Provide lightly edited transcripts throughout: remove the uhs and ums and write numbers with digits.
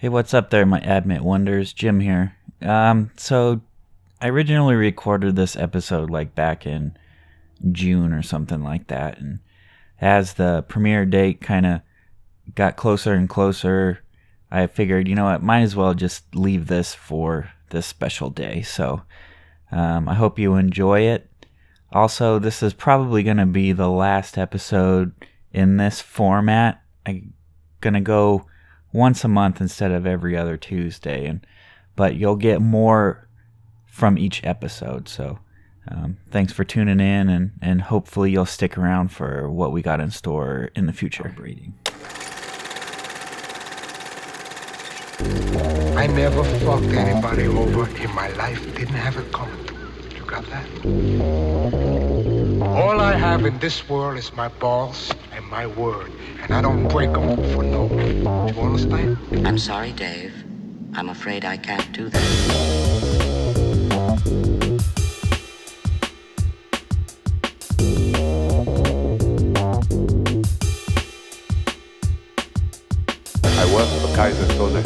Hey, what's up there, my Admit Wonders? Jim here. So I originally recorded this episode like back in June or something like that, and as the premiere date kind of got closer and closer, I figured, you know what, might as well just leave this for this special day. So I hope you enjoy it. Also, this is probably going to be the last episode in this format. I'm going to go once a month instead of every other Tuesday, but you'll get more from each episode. So thanks for tuning in, and hopefully you'll stick around for what we got in store in the future. I never fucked anybody over in my life. Didn't have it coming to me. You got that? All I have in this world is my balls and my word, and I don't break them for no one. You understand? I'm sorry, Dave. I'm afraid I can't do that. I work for Kaiser Soze.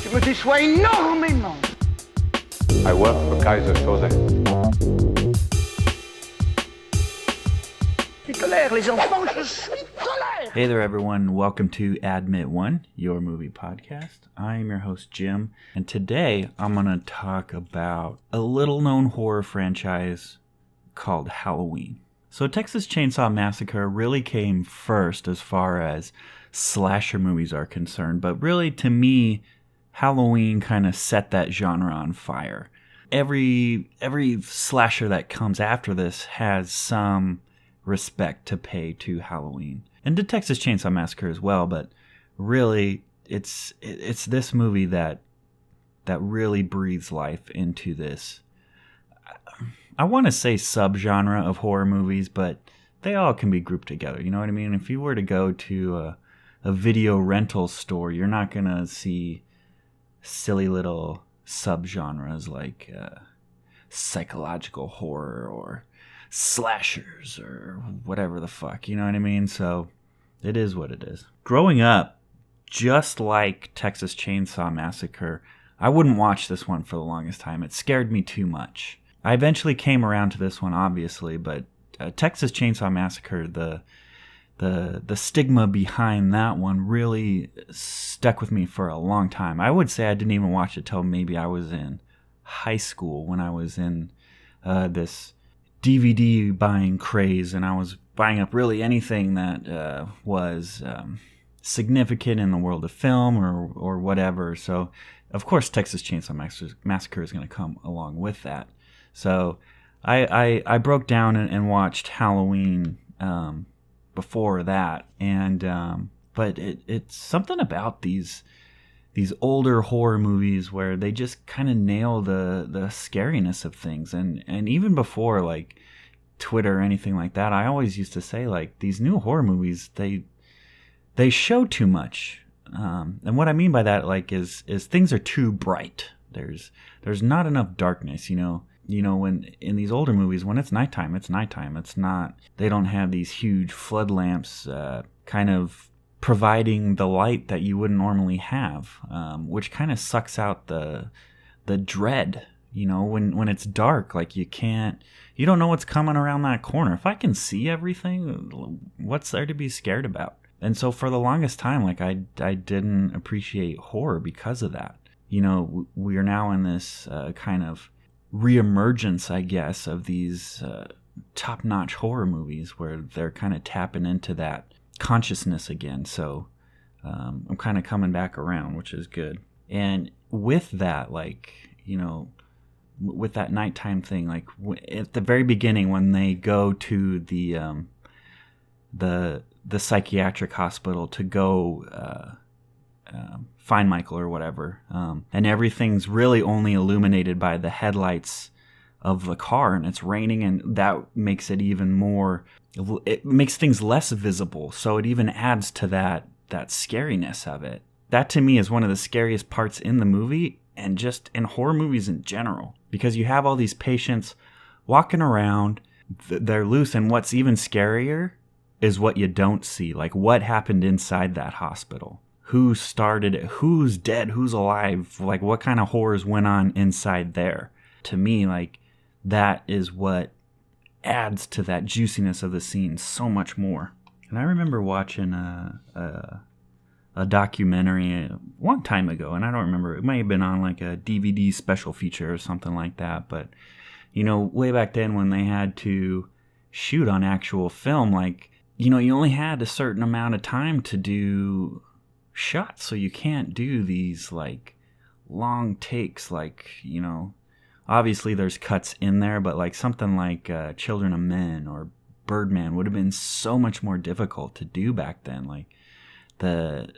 Tu me déçois énormément. I work for Kaiser Soze. Je suis colère, les enfants, je suis colère. Hey there, everyone. Welcome to Admit One, your movie podcast. I am your host, Jim, and today I'm going to talk about a little-known horror franchise called Halloween. So Texas Chainsaw Massacre really came first as far as slasher movies are concerned, but really, to me, Halloween kind of set that genre on fire. Every slasher that comes after this has some respect to pay to Halloween, and to Texas Chainsaw Massacre as well, but really it's this movie that really breathes life into this, I want to say, subgenre of horror movies, but they all can be grouped together, you know what I mean? If you were to go to a video rental store, you're not gonna see silly little subgenres like psychological horror or slashers or whatever the fuck, you know what I mean? So it is what it is. Growing up, just like Texas Chainsaw Massacre, I wouldn't watch this one for the longest time. It scared me too much. I eventually came around to this one, obviously, but Texas Chainsaw Massacre, the stigma behind that one really stuck with me for a long time. I would say I didn't even watch it till maybe I was in high school, when I was in this DVD buying craze, and I was buying up really anything that was significant in the world of film or whatever. So, of course, Texas Chainsaw Massacre is going to come along with that. So I broke down and watched Halloween before that, and but it's something about these older horror movies where they just kind of nail the scariness of things, and even before like Twitter or anything like that, I always used to say, like, these new horror movies, they show too much, and what I mean by that, like, is things are too bright. There's not enough darkness, you know, when in these older movies, when it's nighttime. It's not, they don't have these huge flood lamps kind of providing the light that you wouldn't normally have, which kind of sucks out the dread, you know, when it's dark. Like, you don't know what's coming around that corner. If I can see everything, what's there to be scared about? And so for the longest time, like, I didn't appreciate horror because of that. You know, we are now in this kind of reemergence, I guess, of these top-notch horror movies where they're kind of tapping into that consciousness again. So I'm kind of coming back around, which is good. And with that, like, you know, with that nighttime thing, like at the very beginning when they go to the psychiatric hospital to go find Michael or whatever, and everything's really only illuminated by the headlights of the car, and it's raining, and that makes it even more, it makes things less visible, so it even adds to that scariness of it. That, to me, is one of the scariest parts in the movie, and just in horror movies in general, because you have all these patients walking around, they're loose, and what's even scarier is what you don't see, like what happened inside that hospital. who started it, who's dead, who's alive, like what kind of horrors went on inside there. To me, like that is what adds to that juiciness of the scene so much more. And I remember watching a documentary a long time ago, and I don't remember, it may have been on like a DVD special feature or something like that, but you know, way back then when they had to shoot on actual film, like, you know, you only had a certain amount of time to do shots, so you can't do these like long takes, like, you know, obviously there's cuts in there, but like something like Children of Men or Birdman would have been so much more difficult to do back then. Like the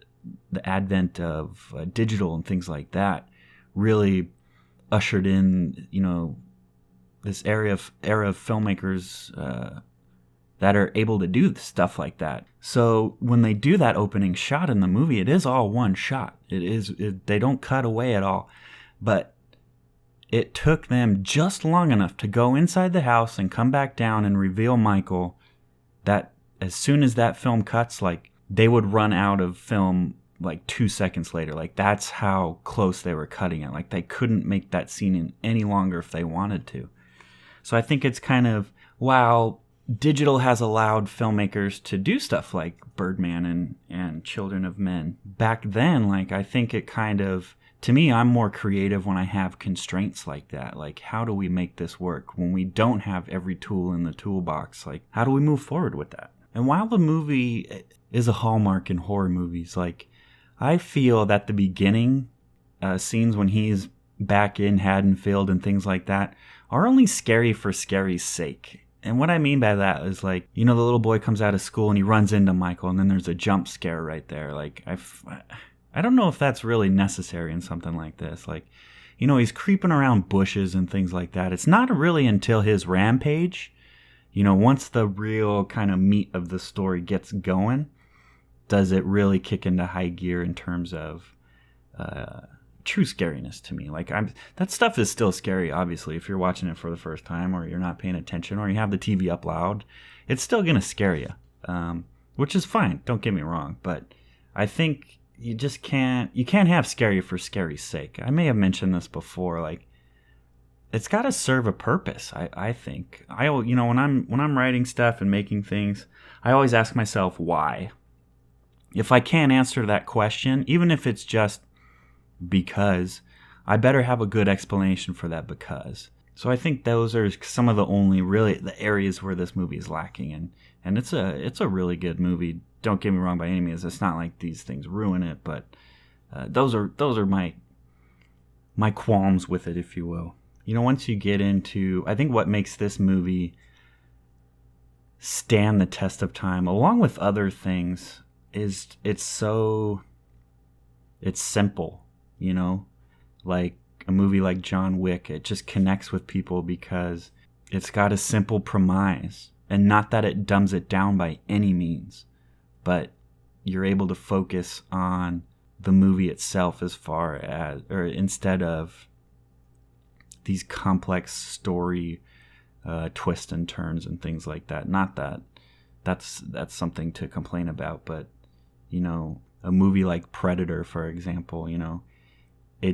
advent of digital and things like that really ushered in, you know, this era of filmmakers that are able to do stuff like that. So when they do that opening shot in the movie, it is all one shot. They don't cut away at all. But it took them just long enough to go inside the house and come back down and reveal Michael, that as soon as that film cuts, like they would run out of film like 2 seconds later. Like that's how close they were cutting it. Like they couldn't make that scene any longer if they wanted to. So I think it's kind of, wow, digital has allowed filmmakers to do stuff like Birdman and Children of Men. Back then, like, I think it kind of, to me, I'm more creative when I have constraints like that. Like, how do we make this work when we don't have every tool in the toolbox? Like, how do we move forward with that? And while the movie is a hallmark in horror movies, like, I feel that the beginning scenes when he's back in Haddonfield and things like that are only scary for scary's sake. And what I mean by that is, like, you know, the little boy comes out of school and he runs into Michael, and then there's a jump scare right there. Like, I don't know if that's really necessary in something like this. Like, you know, he's creeping around bushes and things like that. It's not really until his rampage, you know, once the real kind of meat of the story gets going, does it really kick into high gear in terms of true scariness to me. Like, that stuff is still scary, obviously, if you're watching it for the first time or you're not paying attention or you have the TV up loud. It's still going to scare you, which is fine, don't get me wrong. But I think you can't have scary for scary's sake. I may have mentioned this before, like, it's got to serve a purpose, I think. You know, when I'm writing stuff and making things, I always ask myself why. If I can't answer that question, even if it's just because, I better have a good explanation for that because. So I think those are some of the only really the areas where this movie is lacking, and it's a really good movie. Don't get me wrong by any means. It's not like these things ruin it, but those are my qualms with it, if you will. You know, once you get into, I think what makes this movie stand the test of time, along with other things, is it's simple. You know, like a movie like John Wick, it just connects with people because it's got a simple premise, and not that it dumbs it down by any means, but you're able to focus on the movie itself instead of these complex story twists and turns and things like that. Not that that's something to complain about, but, you know, a movie like Predator, for example, you know, you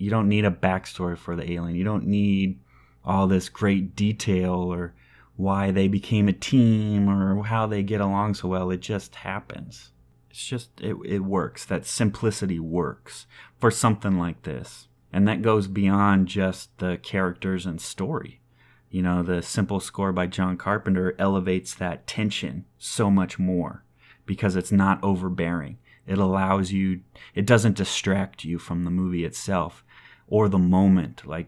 don't need a backstory for the alien. You don't need all this great detail or why they became a team or how they get along so well. It just happens. It's just, it works. That simplicity works for something like this. And that goes beyond just the characters and story. You know, the simple score by John Carpenter elevates that tension so much more because it's not overbearing. It allows you, it doesn't distract you from the movie itself or the moment. Like,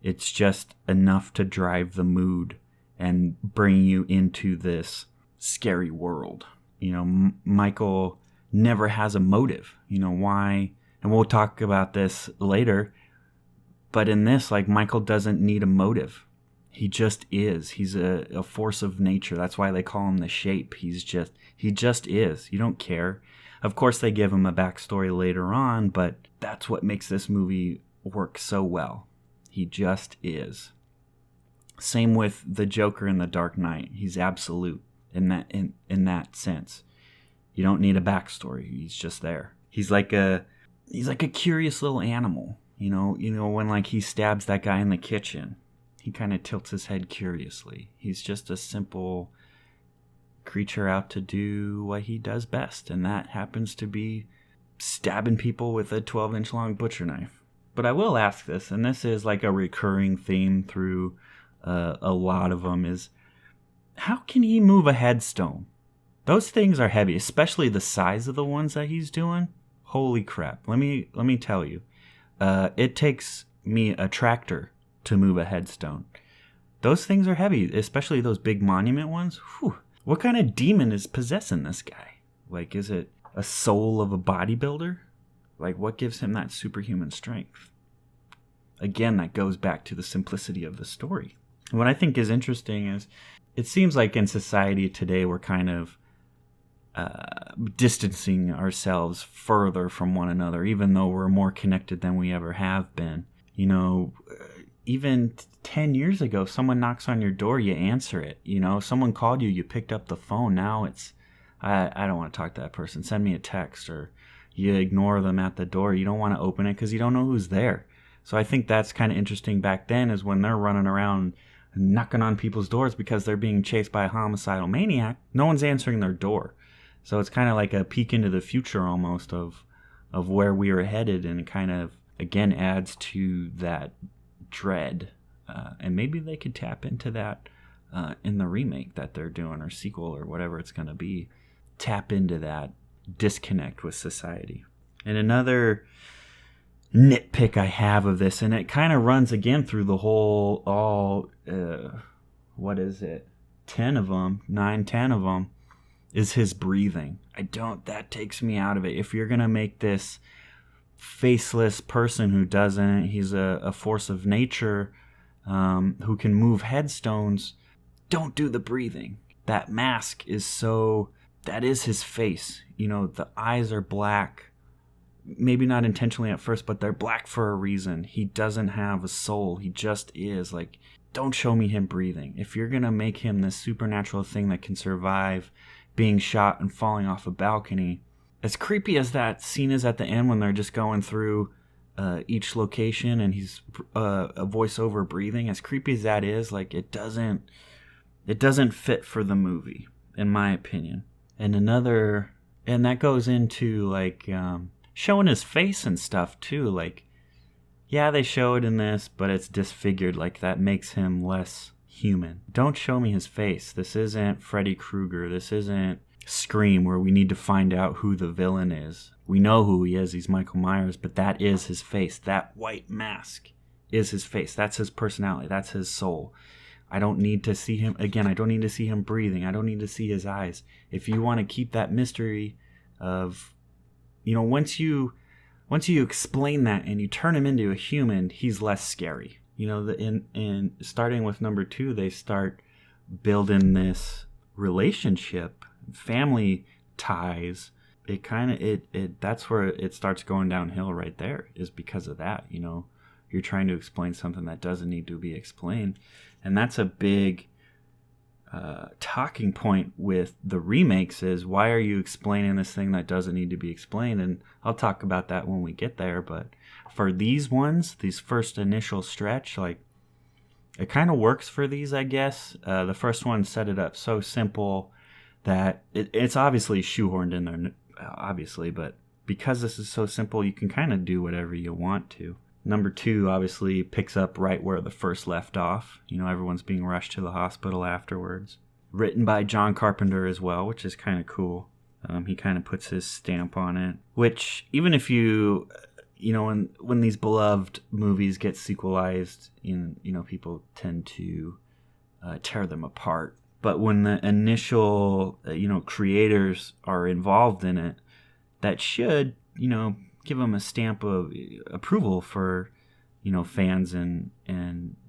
it's just enough to drive the mood and bring you into this scary world. You know, Michael never has a motive. You know, why? And we'll talk about this later. But in this, like, Michael doesn't need a motive. He just is. He's a force of nature. That's why they call him the Shape. He just is. You don't care. Of course, they give him a backstory later on, but that's what makes this movie work so well. He just is. Same with the Joker in The Dark Knight. He's absolute in that sense. You don't need a backstory. He's just there. He's like a curious little animal. You know when like he stabs that guy in the kitchen, he kind of tilts his head curiously. He's just a simple creature out to do what he does best, and that happens to be stabbing people with a 12-inch long butcher knife. But I will ask this, and this is like a recurring theme through a lot of them, is how can he move a headstone? Those things are heavy, especially the size of the ones that he's doing. Holy crap. Let me tell you. It takes me a tractor to move a headstone. Those things are heavy, especially those big monument ones. Whew. What kind of demon is possessing this guy? Like, is it a soul of a bodybuilder? Like, what gives him that superhuman strength? Again, that goes back to the simplicity of the story. What I think is interesting is it seems like in society today we're kind of distancing ourselves further from one another, even though we're more connected than we ever have been. You know, even 10 years ago, someone knocks on your door, you answer it. You know, someone called you, you picked up the phone. Now it's, I don't want to talk to that person. Send me a text, or you ignore them at the door. You don't want to open it because you don't know who's there. So I think that's kind of interesting back then, is when they're running around knocking on people's doors because they're being chased by a homicidal maniac, no one's answering their door. So it's kind of like a peek into the future almost of where we are headed, and it kind of, again, adds to that dread. And maybe they could tap into that in the remake that they're doing, or sequel, or whatever it's going to be. Tap into that disconnect with society. And another nitpick I have of this, and it kind of runs again through the whole, 10 of them, is his breathing. That takes me out of it. If you're going to make this faceless person who doesn't, he's a force of nature, who can move headstones, don't do the breathing. That mask that is his face. You know, the eyes are black. Maybe not intentionally at first, but they're black for a reason. He doesn't have a soul. He just is. Like, don't show me him breathing. If you're going to make him this supernatural thing that can survive being shot and falling off a balcony, as creepy as that scene is at the end when they're just going through each location and he's a voiceover breathing, as creepy as that is, like, it doesn't fit for the movie, in my opinion. And that goes into like showing his face and stuff too. Like, yeah, they show it in this, but it's disfigured. Like, that makes him less human. Don't show me his face. This isn't Freddy Krueger. This isn't Scream, where we need to find out who the villain is. We know who he is. He's Michael Myers, but that is his face. That white mask is his face. That's his personality. That's his soul. I don't need to see him again. I don't need to see him breathing. I don't need to see his eyes. If you want to keep that mystery of, you know, once you explain that and you turn him into a human, he's less scary. You know, in starting with number 2, they start building this relationship, family ties. That's where it starts going downhill right there, is because of that. You know, you're trying to explain something that doesn't need to be explained. And that's a big talking point with the remakes, is why are you explaining this thing that doesn't need to be explained? And I'll talk about that when we get there. But for these ones, these first initial stretch, like, it kind of works for these, I guess. The first one set it up so simple that it's obviously shoehorned in there, obviously. But because this is so simple, you can kind of do whatever you want to. Number 2 obviously picks up right where the first left off. You know, everyone's being rushed to the hospital afterwards. Written by John Carpenter as well, which is kind of cool. He kind of puts his stamp on it. Which, even if you know, when these beloved movies get sequelized, you know, people tend to tear them apart. But when the initial, creators are involved in it, that should, you know, give them a stamp of approval for, you know, fans and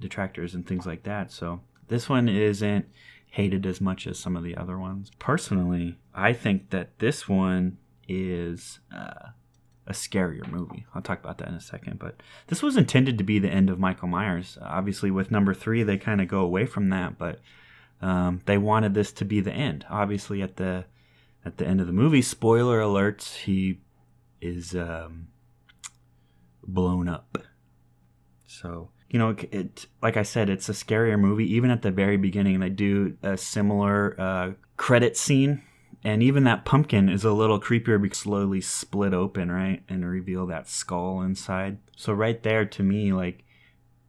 detractors and things like that. So this one isn't hated as much as some of the other ones. Personally, I think that this one is a scarier movie. I'll talk about that in a second. But this was intended to be the end of Michael Myers. Obviously, with number 3, they kind of go away from that. But they wanted this to be the end. Obviously, at the at the end of the movie, spoiler alerts, he is blown up. So, it like I said, it's a scarier movie. Even at the very beginning, they do a similar credit scene. And even that pumpkin is a little creepier because slowly split open, right? And reveal that skull inside. So right there, to me, like,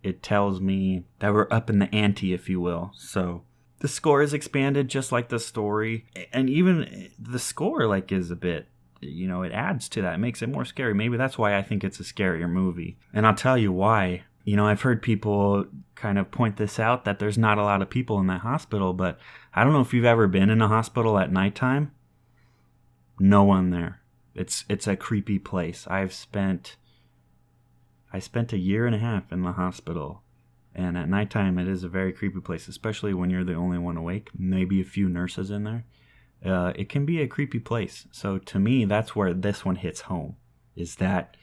it tells me that we're up in the ante, if you will. So the score is expanded just like the story. And even the score, like, is a bit, it adds to that. It makes it more scary. Maybe that's why I think it's a scarier movie. And I'll tell you why. I've heard people kind of point this out, that there's not a lot of people in that hospital, but I don't know if you've ever been in a hospital at nighttime. No one there. It's a creepy place. I spent a year and a half in the hospital, and at nighttime it is a very creepy place, especially when you're the only one awake, maybe a few nurses in there. It can be a creepy place. So to me, that's where this one hits home, is that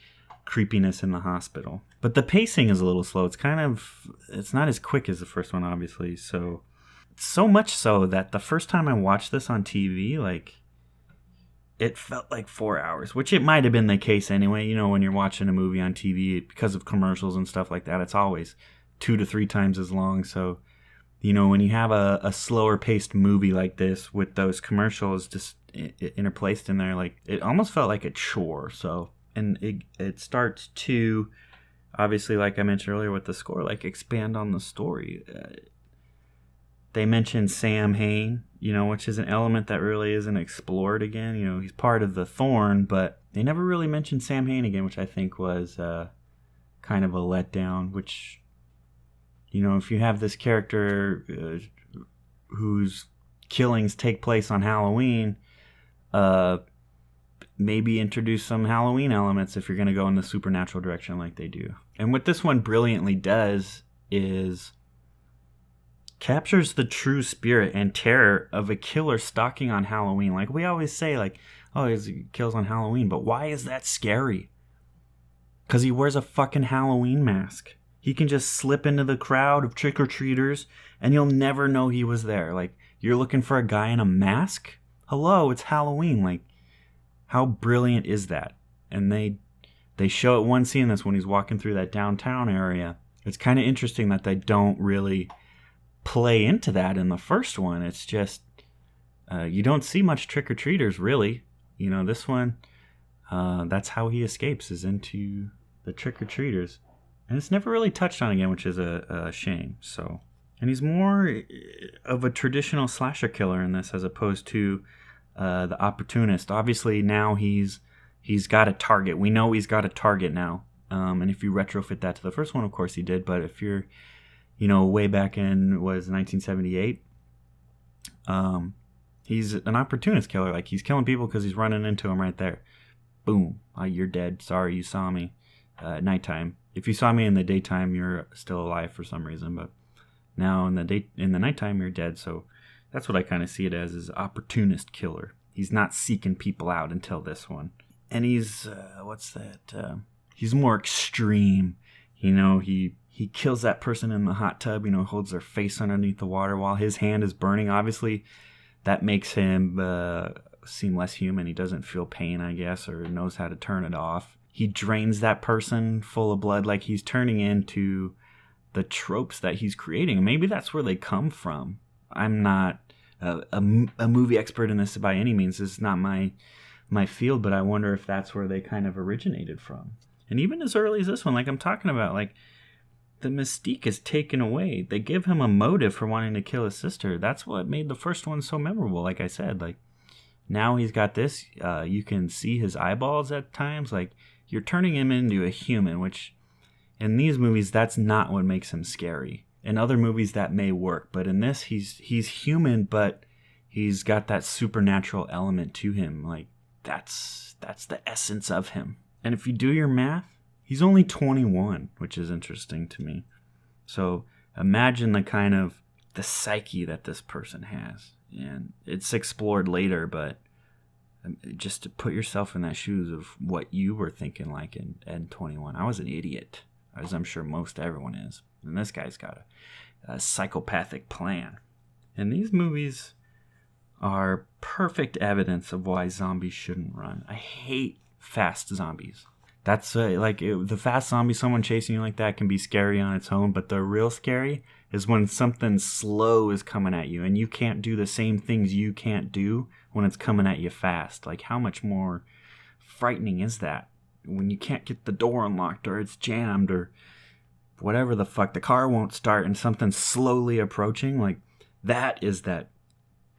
creepiness in the hospital. But the pacing is a little slow. It's not as quick as the first one, obviously. So much so that the first time I watched this on TV, like, it felt like 4 hours, which it might have been the case anyway. When you're watching a movie on TV, because of commercials and stuff like that, it's always 2 to 3 times as long. So, when you have a slower paced movie like this with those commercials just interplaced in there, like, it almost felt like a chore. So, and it starts to, obviously, like I mentioned earlier with the score, like, expand on the story. They mentioned Sam Hain, which is an element that really isn't explored again. He's part of the Thorn, but they never really mentioned Sam Hain again, which I think was kind of a letdown. Which, if you have this character whose killings take place on Halloween, maybe introduce some Halloween elements if you're going to go in the supernatural direction like they do. And what this one brilliantly does is captures the true spirit and terror of a killer stalking on Halloween. Like, we always say, like, oh, he kills on Halloween, but why is that scary? Because he wears a fucking Halloween mask. He can just slip into the crowd of trick-or-treaters and you'll never know he was there. Like, you're looking for a guy in a mask? Hello, it's Halloween. Like, how brilliant is that? And they show it one scene, that's when he's walking through that downtown area. It's kind of interesting that they don't really play into that in the first one. It's just you don't see much trick-or-treaters, really. This one, that's how he escapes, is into the trick-or-treaters, and it's never really touched on again, which is a shame. So, and he's more of a traditional slasher killer in this, as opposed to the opportunist. Obviously now he's got a target. We know he's got a target now, and if you retrofit that to the first one, of course he did. But if you're way back in, was 1978. He's an opportunist killer. Like, he's killing people because he's running into them right there. Boom. You're dead. Sorry you saw me at nighttime. If you saw me in the daytime, you're still alive for some reason. But now in the nighttime, you're dead. So that's what I kind of see it as opportunist killer. He's not seeking people out until this one. And he's, he's more extreme. He kills that person in the hot tub, holds their face underneath the water while his hand is burning. Obviously, that makes him seem less human. He doesn't feel pain, I guess, or knows how to turn it off. He drains that person full of blood. Like, he's turning into the tropes that he's creating. And maybe that's where they come from. I'm not a movie expert in this by any means. This is not my field, but I wonder if that's where they kind of originated from. And even as early as this one, like I'm talking about, like, the mystique is taken away. They give him a motive for wanting to kill his sister. That's what made the first one so memorable. Like I said, like, now he's got this. You can see his eyeballs at times. Like, you're turning him into a human, which in these movies, that's not what makes him scary. In other movies, that may work, but in this, he's human, but he's got that supernatural element to him. Like, that's the essence of him. And if you do your math, he's only 21, which is interesting to me. So imagine the psyche that this person has. And it's explored later, but just to put yourself in that shoes of what you were thinking like in 21. I was an idiot, as I'm sure most everyone is. And this guy's got a psychopathic plan. And these movies are perfect evidence of why zombies shouldn't run. I hate fast zombies. That's the fast zombie, someone chasing you like that can be scary on its own, but the real scary is when something slow is coming at you and you can't do the same things you can't do when it's coming at you fast. Like, how much more frightening is that when you can't get the door unlocked or it's jammed or whatever the fuck, the car won't start and something's slowly approaching? Like, that is that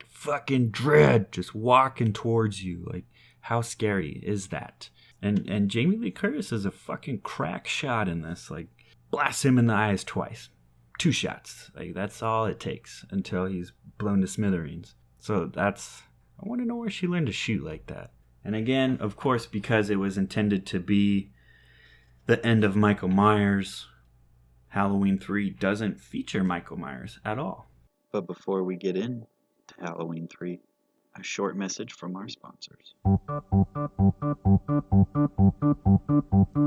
fucking dread just walking towards you. Like, how scary is that? And Jamie Lee Curtis is a fucking crack shot in this. Like, blasts him in the eyes twice. 2 shots. Like, that's all it takes until he's blown to smithereens. So I want to know where she learned to shoot like that. And again, of course, because it was intended to be the end of Michael Myers, Halloween 3 doesn't feature Michael Myers at all. But before we get into Halloween 3, a short message from our sponsors.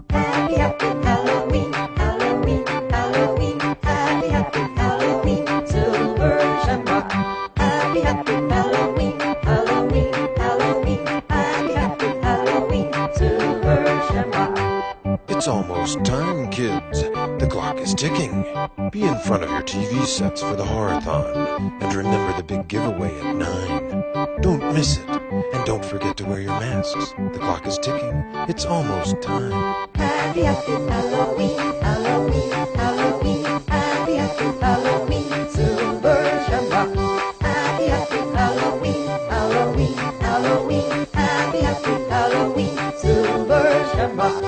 Happy, happy Halloween, Halloween, Halloween. Happy, happy Halloween, Silver Shamrock. Happy, happy Halloween, Halloween, Halloween. Happy, happy Halloween, Silver Shamrock. It's almost time, kids. The clock is ticking. Be in front of your TV sets for the Horror-thon. And remember the big giveaway at 9. Don't miss it. And don't forget to wear your masks. The clock is ticking. It's almost time. Happy, happy Halloween, Halloween, Halloween. Happy, happy Halloween, Silver Shamrock. Happy, happy Halloween, Halloween, Halloween. Happy, happy Halloween, Silver Shamrock.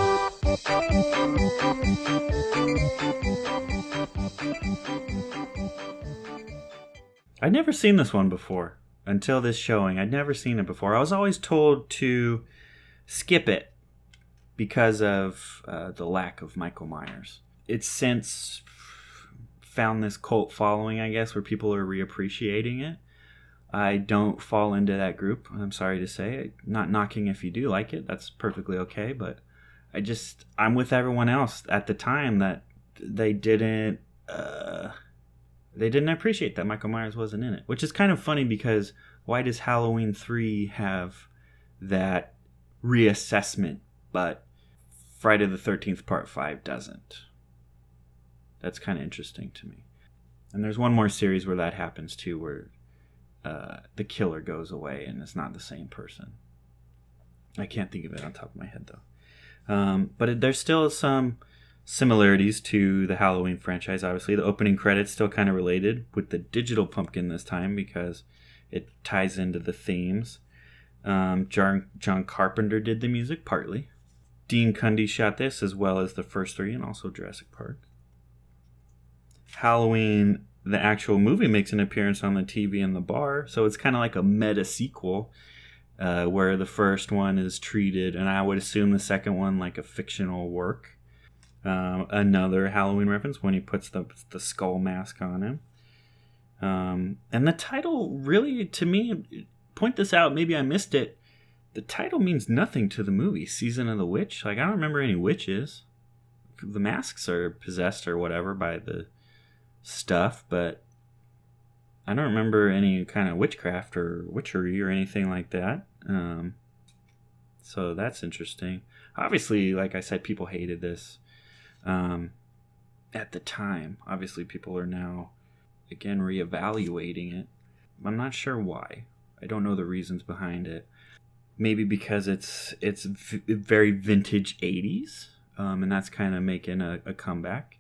I'd never seen this one before until this showing. I'd never seen it before. I was always told to skip it because of the lack of Michael Myers. It's since found this cult following, I guess, where people are reappreciating it. I don't fall into that group, I'm sorry to say. Not knocking if you do like it. That's perfectly okay. But I'm with everyone else at the time that they didn't appreciate that Michael Myers wasn't in it. Which is kind of funny because why does Halloween 3 have that reassessment, but Friday the 13th Part 5 doesn't? That's kind of interesting to me. And there's one more series where that happens too, where the killer goes away and it's not the same person. I can't think of it on top of my head though. But there's still some similarities to the Halloween franchise. Obviously, the opening credits still kind of related with the digital pumpkin this time because it ties into the themes. John Carpenter did the music partly. Dean Cundey shot this as well as the first 3 and also Jurassic Park. Halloween, the actual movie, makes an appearance on the TV in the bar, so it's kind of like a meta sequel where the first one is treated, and I would assume the second one like a fictional work. Another Halloween reference when he puts the skull mask on him. And the title really, to me, point this out, maybe I missed it. The title means nothing to the movie, Season of the Witch. Like, I don't remember any witches. The masks are possessed or whatever by the stuff, but I don't remember any kind of witchcraft or witchery or anything like that. So that's interesting. Obviously, like I said, people hated this at the time. Obviously, people are now, again, reevaluating it. I'm not sure why. I don't know the reasons behind it. Maybe because it's very vintage 80s, and that's kind of making a comeback.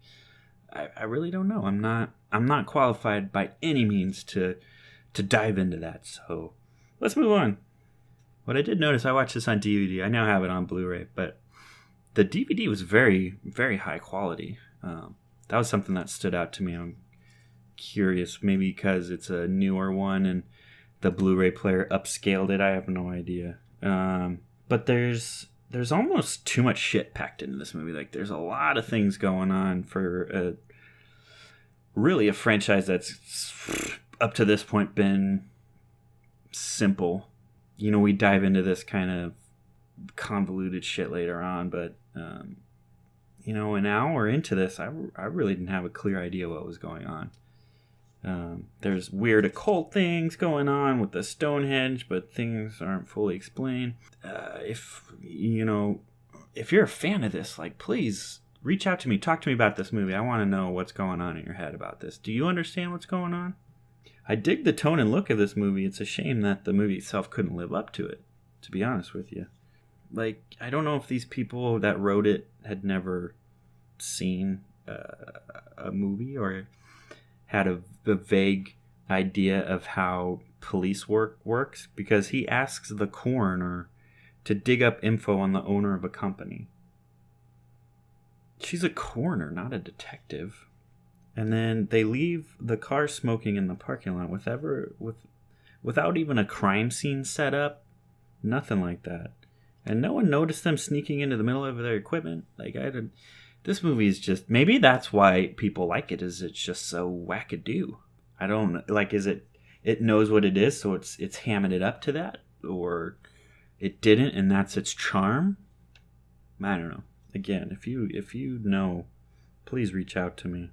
I really don't know. I'm not qualified by any means to dive into that. So let's move on. What I did notice, I watched this on DVD. I now have it on Blu-ray, but the DVD was very, very high quality. That was something that stood out to me. I'm curious, maybe because it's a newer one and the Blu-ray player upscaled it. I have no idea. But there's almost too much shit packed into this movie. Like, there's a lot of things going on for really a franchise that's up to this point been simple. You know, we dive into this kind of convoluted shit later on, but you know, an hour into this, I really didn't have a clear idea what was going on. There's weird occult things going on with the Stonehenge, but things aren't fully explained. If you're a fan of this, like, please reach out to me. Talk to me about this movie. I want to know what's going on in your head about this. Do you understand what's going on? I dig the tone and look of this movie. It's a shame that the movie itself couldn't live up to it, to be honest with you. Like, I don't know if these people that wrote it had never seen a movie or had a vague idea of how police work works, because he asks the coroner to dig up info on the owner of a company. She's a coroner, not a detective. And then they leave the car smoking in the parking lot without even a crime scene set up. Nothing like that. And no one noticed them sneaking into the middle of their equipment. This movie is just... Maybe that's why people like it, is it's just so wackadoo. I don't... Like, is it... It knows what it is, so it's hamming it up to that? Or it didn't, and that's its charm? I don't know. Again, if you know, please reach out to me.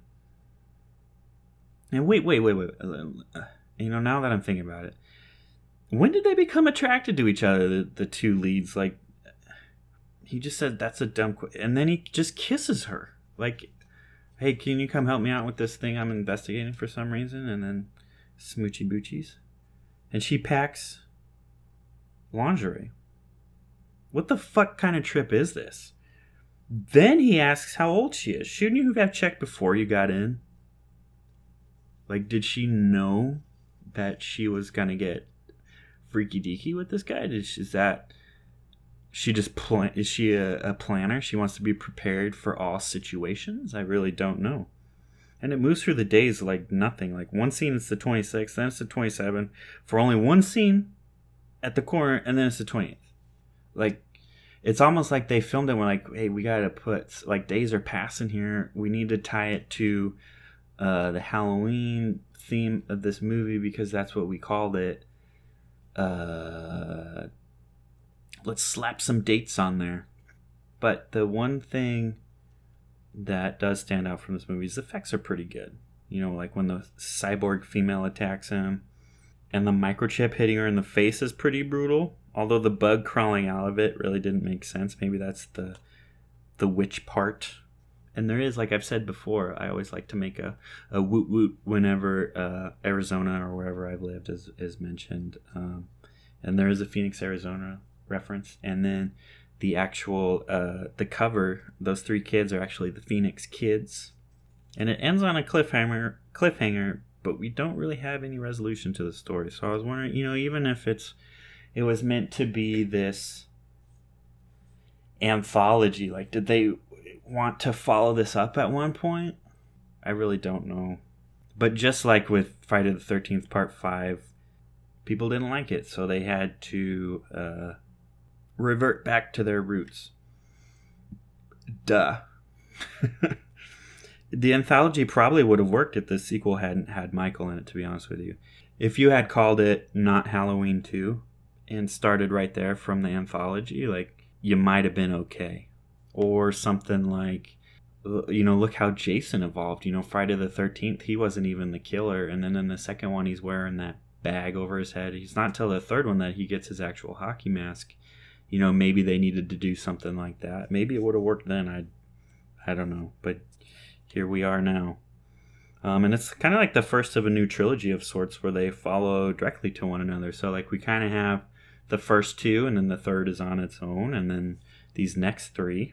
And wait. Now that I'm thinking about it, when did they become attracted to each other, the two leads? Like, he just said, that's a dumb... And then he just kisses her. Like, hey, can you come help me out with this thing I'm investigating for some reason? And then smoochy boochies. And she packs lingerie. What the fuck kind of trip is this? Then he asks how old she is. Shouldn't you have checked before you got in? Like, did she know that she was going to get freaky deaky with this guy? Is she a planner? She wants to be prepared for all situations? I really don't know. And it moves through the days like nothing. Like, one scene it's the 26th, then it's the 27th, for only one scene at the corner, and then it's the 20th. Like, it's almost like they filmed it and we're like, hey, we got to put, like, days are passing here. We need to tie it to the Halloween theme of this movie because that's what we called it. Let's slap some dates on there. But the one thing that does stand out from this movie is the effects are pretty good. You know, like when the cyborg female attacks him and the microchip hitting her in the face is pretty brutal. Although the bug crawling out of it really didn't make sense. Maybe that's the witch part. And there is, like I've said before, I always like to make a woot woot whenever Arizona or wherever I've lived is mentioned. And there is a Phoenix, Arizona reference. And then the actual, the cover, those three kids are actually the Phoenix Kids. And it ends on a cliffhanger, but we don't really have any resolution to the story. So I was wondering, even if it was meant to be this anthology, like, did they want to follow this up at one point? I really don't know. But just like with Friday the 13th Part 5, people didn't like it, so they had to revert back to their roots. Duh. The anthology probably would have worked if the sequel hadn't had Michael in it, to be honest with you. If you had called it Not Halloween 2 and started right there from the anthology, like, you might have been okay. Or something like, look how Jason evolved. Friday the 13th, he wasn't even the killer. And then in the second one, he's wearing that bag over his head. It's not until the third one that he gets his actual hockey mask. Maybe they needed to do something like that. Maybe it would have worked then. I don't know. But here we are now. And it's kind of like the first of a new trilogy of sorts where they follow directly to one another. So, like, we kind of have the first two, and then the third is on its own. And then these next three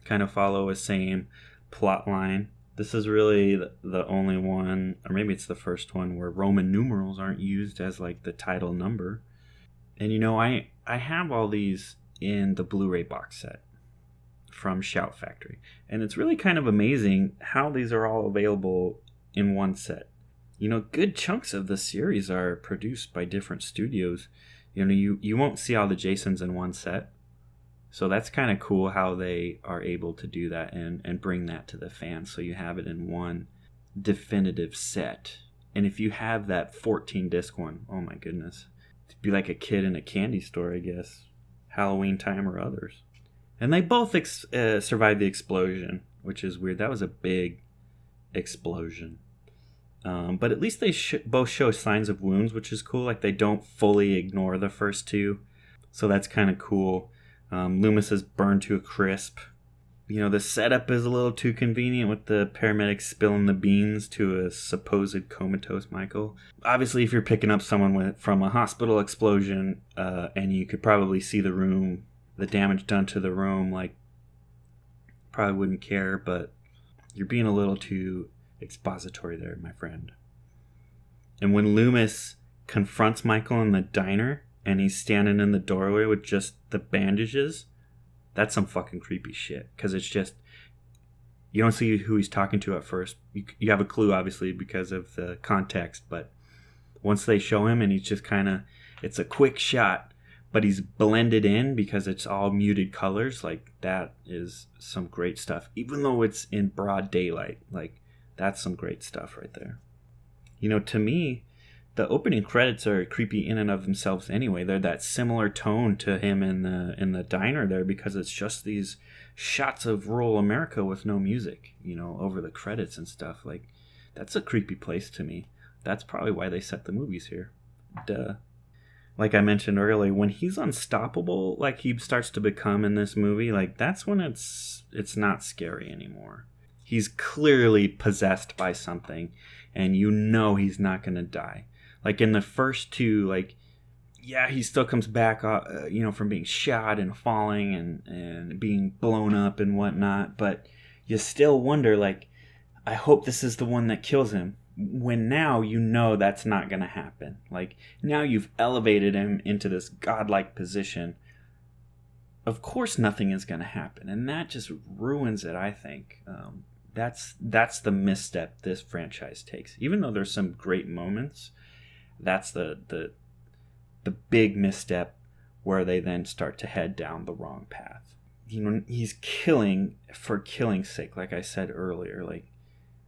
kind of follow a same plot line. This is really the only one, or maybe it's the first one, where Roman numerals aren't used as, like, the title number. And I have all these in the Blu-ray box set from Shout Factory, and it's really kind of amazing how these are all available in one set. Good chunks of the series are produced by different studios. You won't see all the Jasons in one set. So that's kind of cool how they are able to do that and bring that to the fans. So you have it in one definitive set. And if you have that 14-disc one, oh my goodness. It'd be like a kid in a candy store, I guess. Halloween Time or others. And they both survived the explosion, which is weird. That was a big explosion. But at least they both show signs of wounds, which is cool. Like, they don't fully ignore the first two. So that's kind of cool. Loomis is burned to a crisp. You know, the setup is a little too convenient with the paramedics spilling the beans to a supposed comatose Michael. Obviously, if you're picking up someone from a hospital explosion, and you could probably see the damage done to the room, like, probably wouldn't care, but you're being a little too expository there, my friend. And when Loomis confronts Michael in the diner, and he's standing in the doorway with just the bandages, that's some fucking creepy shit. Because it's just, you don't see who he's talking to at first. You have a clue, obviously, because of the context. But once they show him and he's just kind of, it's a quick shot, but he's blended in because it's all muted colors. Like, that is some great stuff. Even though it's in broad daylight. Like, that's some great stuff right there. You know, to me, the opening credits are creepy in and of themselves anyway. They're that similar tone to him in the diner there, because it's just these shots of rural America with no music, you know, over the credits and stuff. Like, that's a creepy place to me. That's probably why they set the movies here. Duh. Like I mentioned earlier, when he's unstoppable, like he starts to become in this movie, like, that's when it's not scary anymore. He's clearly possessed by something, and you know he's not going to die. Like, in the first two, like, yeah, he still comes back, you know, from being shot and falling and being blown up and whatnot. But you still wonder, like, I hope this is the one that kills him. When now you know that's not going to happen. Like, now you've elevated him into this godlike position. Of course nothing is going to happen. And that just ruins it, I think. That's the misstep this franchise takes. Even though there's some great moments, that's the big misstep where they then start to head down the wrong path. You know, he's killing for killing's sake, like I said earlier. Like,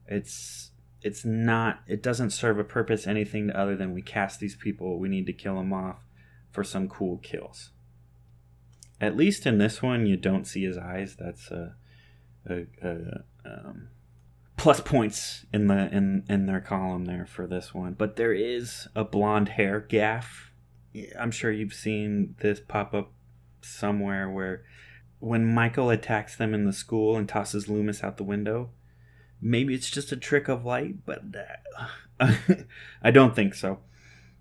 it doesn't serve a purpose, anything other than we cast these people, we need to kill them off for some cool kills. At least in this one, you don't see his eyes. That's plus points in their column there for this one. But there is a blonde hair gaffe. I'm sure you've seen this pop up somewhere, where when Michael attacks them in the school and tosses Loomis out the window, maybe it's just a trick of light, but I don't think so.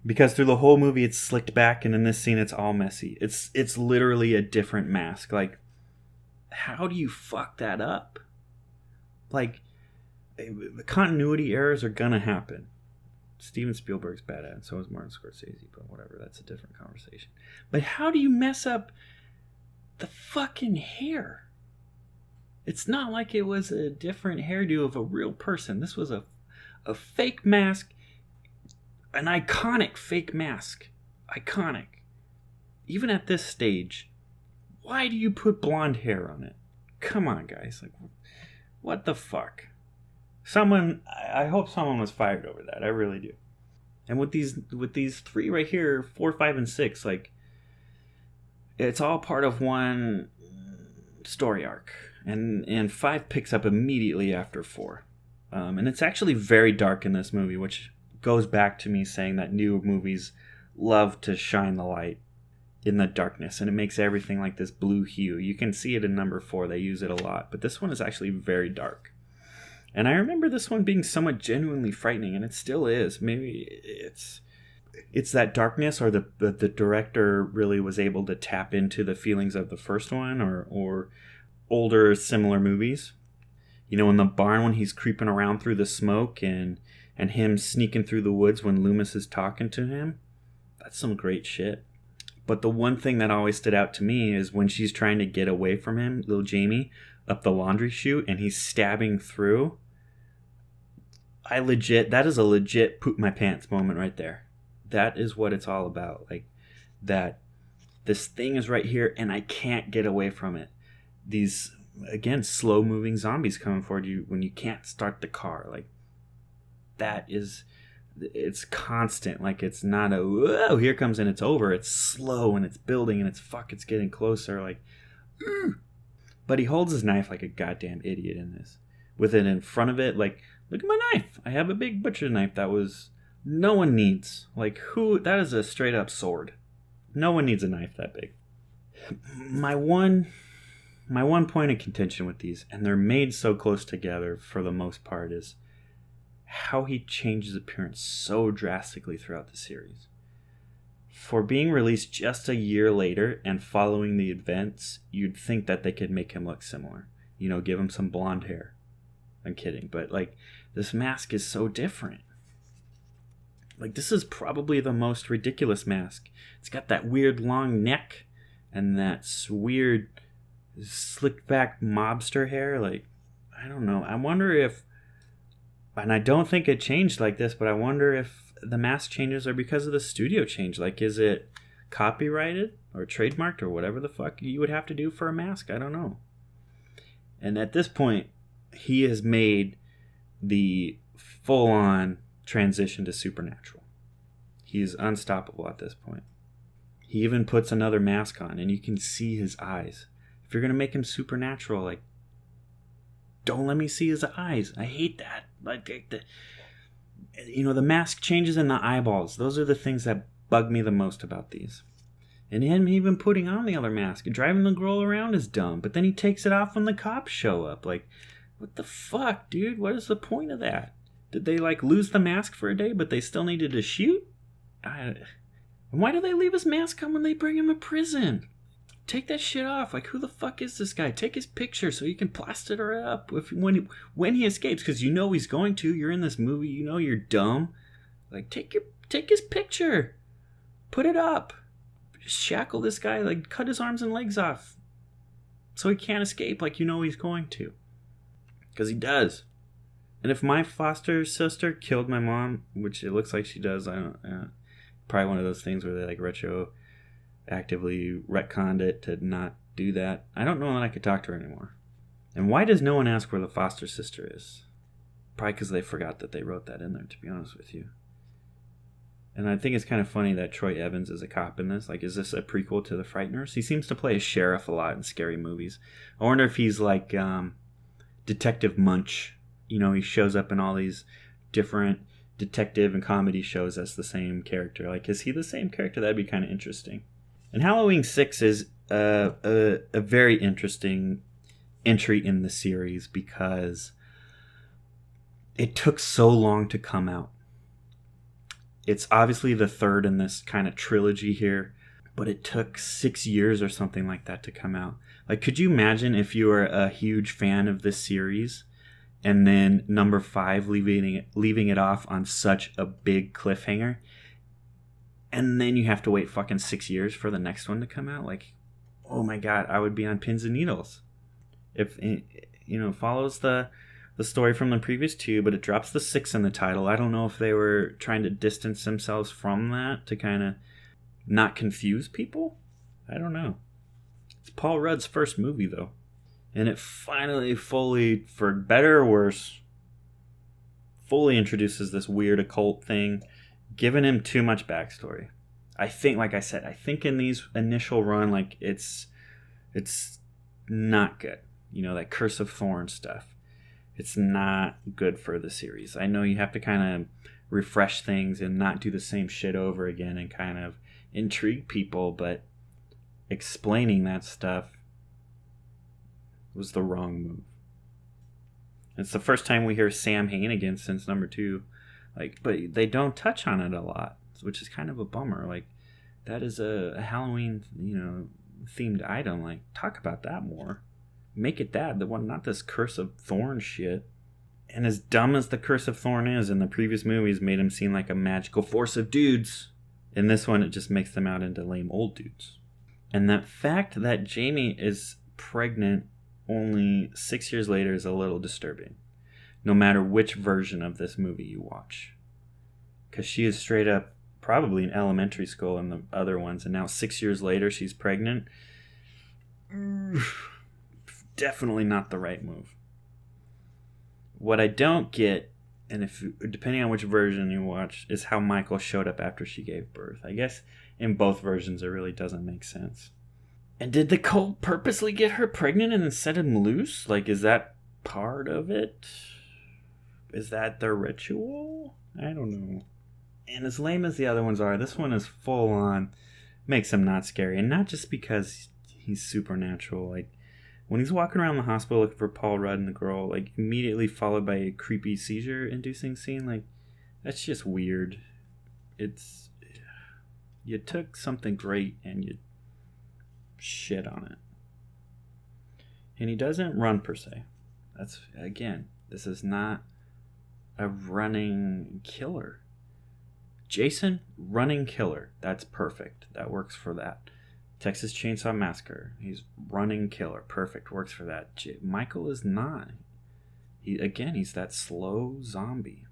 Because through the whole movie it's slicked back, and in this scene it's all messy. It's literally a different mask. Like, how do you fuck that up? Like, continuity errors are gonna happen. Steven Spielberg's bad at it, and so is Martin Scorsese, but whatever, that's a different conversation. But how do you mess up the fucking hair? It's not like it was a different hairdo of a real person. This was a fake mask, an iconic fake mask. Iconic. Even at this stage, why do you put blonde hair on it? Come on, guys. Like, what the fuck? I hope someone was fired over that. I really do. And with these three right here, 4, 5, and 6, like, it's all part of one story arc. And 5 picks up immediately after 4. And it's actually very dark in this movie, which goes back to me saying that new movies love to shine the light in the darkness, and it makes everything like this blue hue. You can see it in number 4. They use it a lot. But this one is actually very dark. And I remember this one being somewhat genuinely frightening, and it still is. Maybe it's that darkness, or the director really was able to tap into the feelings of the first one, or older similar movies. You know, in the barn when he's creeping around through the smoke, and him sneaking through the woods when Loomis is talking to him. That's some great shit. But the one thing that always stood out to me is when she's trying to get away from him, little Jamie, up the laundry chute, and he's stabbing through. That is a legit poop my pants moment right there. That is what it's all about. Like, that this thing is right here and I can't get away from it. These, again, slow moving zombies coming for you when you can't start the car. Like, it's constant. Like, it's not a, whoa, here comes and it's over. It's slow and it's building and it's getting closer. Like, but he holds his knife like a goddamn idiot in this. with it in front of it. Like, look at my knife. I have a big butcher knife that was no one needs. Like, who? That is a straight up sword. No one needs a knife that big. My one point of contention with these, and they're made so close together for the most part, is how he changes appearance so drastically throughout the series. For being released just a year later and following the events, you'd think that they could make him look similar. You know, give him some blonde hair. I'm kidding, but like, this mask is so different. Like, this is probably the most ridiculous mask. It's got that weird long neck and that weird slicked back mobster hair. Like, I don't know. I wonder if, and I don't think it changed like this, but I wonder if the mask changes are because of the studio change. Like, is it copyrighted or trademarked or whatever the fuck you would have to do for a mask? I don't know. And at this point, he has made the full-on transition to supernatural. He's unstoppable at this point. He even puts another mask on, and you can see his eyes. If you're going to make him supernatural, like, don't let me see his eyes. I hate that. Like, the mask changes in the eyeballs. Those are the things that bug me the most about these. And him even putting on the other mask. Driving the girl around is dumb, but then he takes it off when the cops show up. Like, what the fuck, dude? What is the point of that? Did they, like, lose the mask for a day, but they still needed to shoot? And why do they leave his mask on when they bring him to prison? Take that shit off. Like, who the fuck is this guy? Take his picture so you can plaster it up when he escapes, because you know he's going to. You're in this movie. You know you're dumb. Like, take his picture. Put it up. Just shackle this guy. Like, cut his arms and legs off so he can't escape like you know he's going to. Because he does. And if my foster sister killed my mom, which it looks like she does, I don't. Probably one of those things where they like retroactively retconned it to not do that. I don't know that I could talk to her anymore. And why does no one ask where the foster sister is? Probably because they forgot that they wrote that in there, to be honest with you. And I think it's kind of funny that Troy Evans is a cop in this. Like, is this a prequel to The Frighteners? He seems to play a sheriff a lot in scary movies. I wonder if he's like Detective Munch. You know, he shows up in all these different detective and comedy shows as the same character. Like, is he the same character? That'd be kind of interesting. And Halloween 6 is a very interesting entry in the series because it took so long to come out. It's obviously the third in this kind of trilogy here, but it took 6 years or something like that to come out. Like, could you imagine if you were a huge fan of this series and then number 5 leaving it off on such a big cliffhanger, and then you have to wait fucking 6 years for the next one to come out? Like, oh my god, I would be on pins and needles. If, you know, follows the story from the previous 2, but it drops the 6 in the title. I don't know if they were trying to distance themselves from that to kind of not confuse people. I don't know. It's Paul Rudd's first movie, though. And it finally fully, for better or worse, fully introduces this weird occult thing, giving him too much backstory. I think, like I said, I think in these initial run, like, it's not good. You know, that Curse of Thorns stuff. It's not good for the series. I know you have to kind of refresh things and not do the same shit over again and kind of intrigue people, but explaining that stuff was the wrong move. It's the first time we hear Sam Hain again since number 2. Like, but they don't touch on it a lot, which is kind of a bummer. Like, that is a Halloween, you know, themed item. Like, talk about that more. Make it that, the one, not this Curse of Thorn shit. And as dumb as the Curse of Thorn is, in the previous movies made him seem like a magical force of dudes. In this one, it just makes them out into lame old dudes. And that fact that Jamie is pregnant only 6 years later is a little disturbing, no matter which version of this movie you watch. Because she is straight up probably in elementary school in the other ones, and now 6 years later she's pregnant. Definitely not the right move. What I don't get, and if depending on which version you watch, is how Michael showed up after she gave birth. I guess in both versions it really doesn't make sense. And did the cult purposely get her pregnant and then set him loose? Like, is that part of it. Is that their ritual? I don't know. And as lame as the other ones are, this one is full on, makes him not scary. And not just because he's supernatural. Like, when he's walking around the hospital looking for Paul Rudd and the girl, like, immediately followed by a creepy seizure-inducing scene, like, that's just weird. It's, you took something great and you shit on it. And he doesn't run, per se. That's, again, this is not a running killer. Jason, running killer. That's perfect. That works for that. Texas Chainsaw Massacre. He's running killer. Perfect. Works for that. Michael is not. He's that slow zombie.